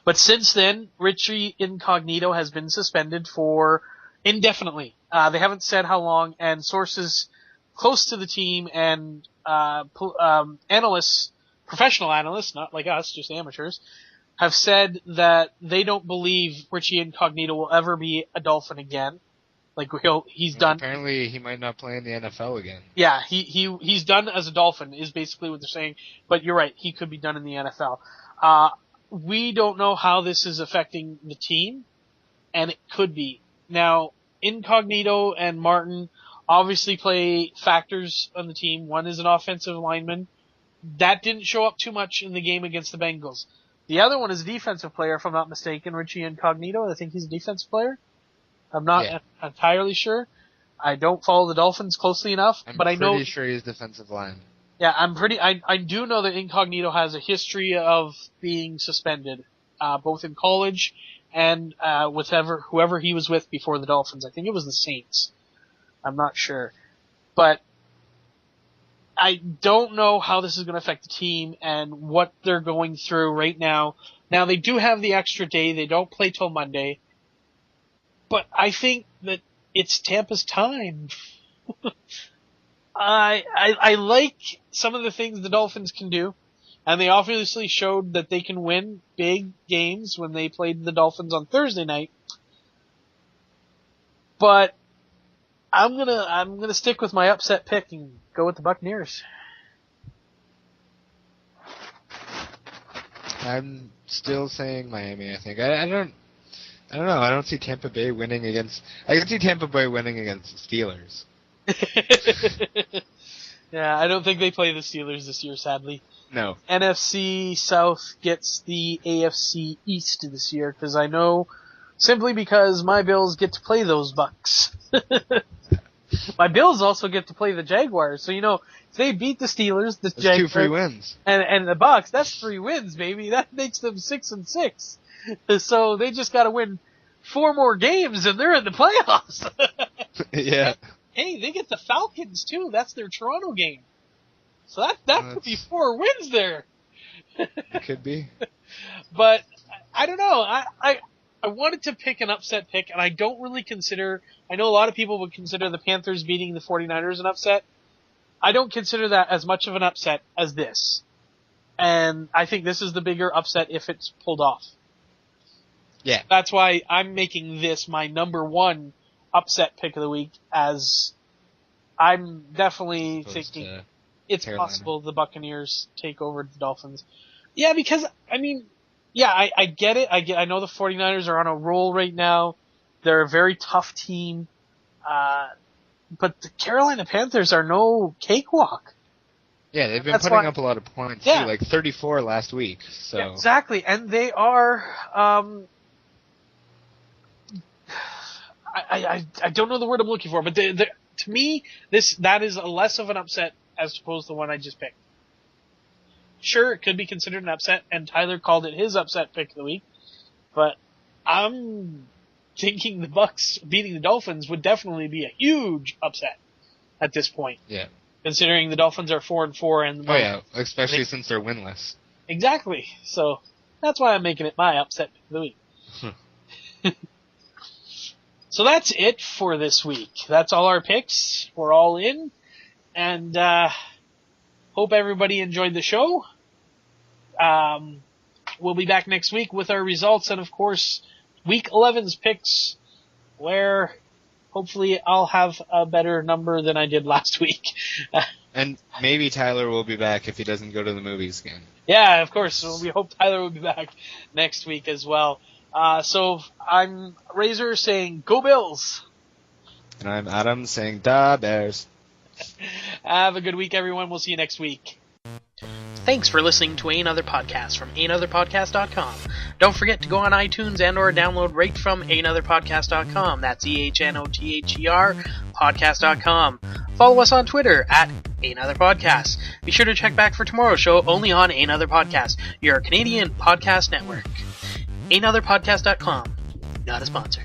[SPEAKER 1] But since then, Richie Incognito has been suspended for indefinitely. They haven't said how long, and sources close to the team and analysts, professional analysts, not like us, just amateurs, have said that they don't believe Richie Incognito will ever be a Dolphin again. Like he's done.
[SPEAKER 3] Apparently, he might not play in the NFL again.
[SPEAKER 1] Yeah, he's done as a Dolphin is basically what they're saying. But you're right, he could be done in the NFL. We don't know how this is affecting the team, and it could be. Now, Incognito and Martin obviously play factors on the team. One is an offensive lineman. That didn't show up too much in the game against the Bengals. The other one is a defensive player, if I'm not mistaken, Richie Incognito. I think he's a defensive player. I'm not entirely sure. I don't follow the Dolphins closely enough, but I know.
[SPEAKER 3] I'm pretty sure he's defensive line.
[SPEAKER 1] Yeah, I do know that Incognito has a history of being suspended, both in college and with whoever he was with before the Dolphins. I think it was the Saints. I'm not sure. But I don't know how this is going to affect the team and what they're going through right now. Now, they do have the extra day. They don't play till Monday. But I think that it's Tampa's time. I like some of the things the Dolphins can do, and they obviously showed that they can win big games when they played the Dolphins on Thursday night. But I'm gonna stick with my upset pick and go with the Buccaneers.
[SPEAKER 3] I'm still saying Miami. I think I don't know. I don't see Tampa Bay winning against. I can see Tampa Bay winning against the Steelers.
[SPEAKER 1] Yeah, I don't think they play the Steelers this year, sadly.
[SPEAKER 3] No.
[SPEAKER 1] NFC South gets the AFC East this year, because I know, simply because my Bills get to play those Bucks. My Bills also get to play the Jaguars, so if they beat the Steelers, the Jaguars,
[SPEAKER 3] 2 free wins,
[SPEAKER 1] and the Bucks, that's 3 wins, baby. That makes them 6-6. So they just got to win 4 more games, and they're in the playoffs.
[SPEAKER 3] Yeah.
[SPEAKER 1] Hey, they get the Falcons too. That's their Toronto game. So that could be 4 wins there.
[SPEAKER 3] It could be.
[SPEAKER 1] But I don't know. I wanted to pick an upset pick, and I don't really consider. I know a lot of people would consider the Panthers beating the 49ers an upset. I don't consider that as much of an upset as this. And I think this is the bigger upset if it's pulled off.
[SPEAKER 3] Yeah.
[SPEAKER 1] That's why I'm making this my number 1 upset pick of the week, as I'm definitely thinking it's
[SPEAKER 3] Carolina.
[SPEAKER 1] possible the Buccaneers take over the Dolphins. Yeah, because, I get it. I know the 49ers are on a roll right now. They're a very tough team. But the Carolina Panthers are no cakewalk.
[SPEAKER 3] Yeah, they've been putting up a lot of points, too, like 34 last week. So
[SPEAKER 1] yeah, exactly, and they are, I don't know the word I'm looking for, but to me, that is less of an upset as opposed to the one I just picked. Sure, it could be considered an upset, and Tyler called it his upset pick of the week, but I'm thinking the Bucks beating the Dolphins would definitely be a huge upset at this point.
[SPEAKER 3] Yeah.
[SPEAKER 1] Considering the Dolphins are 4-4 and
[SPEAKER 3] especially since they're winless.
[SPEAKER 1] Exactly. So that's why I'm making it my upset pick of the week. So that's it for this week. That's all our picks. We're all in. And hope everybody enjoyed the show. We'll be back next week with our results and, of course, Week 11's picks, where hopefully I'll have a better number than I did last week.
[SPEAKER 3] And maybe Tyler will be back if he doesn't go to the movies again.
[SPEAKER 1] Yeah, of course. We hope Tyler will be back next week as well. So I'm Razor saying, Go Bills!
[SPEAKER 3] And I'm Adam saying, Da Bears.
[SPEAKER 1] Have a good week, everyone. We'll see you next week.
[SPEAKER 4] Thanks for listening to Another Podcast from anotherpodcast.com. Don't forget to go on iTunes and or download right from anotherpodcast.com. That's EHNOTHER podcast.com. Follow us on Twitter at Another Podcast. Be sure to check back for tomorrow's show only on Another Podcast, your Canadian podcast network. Anotherpodcast.com. Not a sponsor.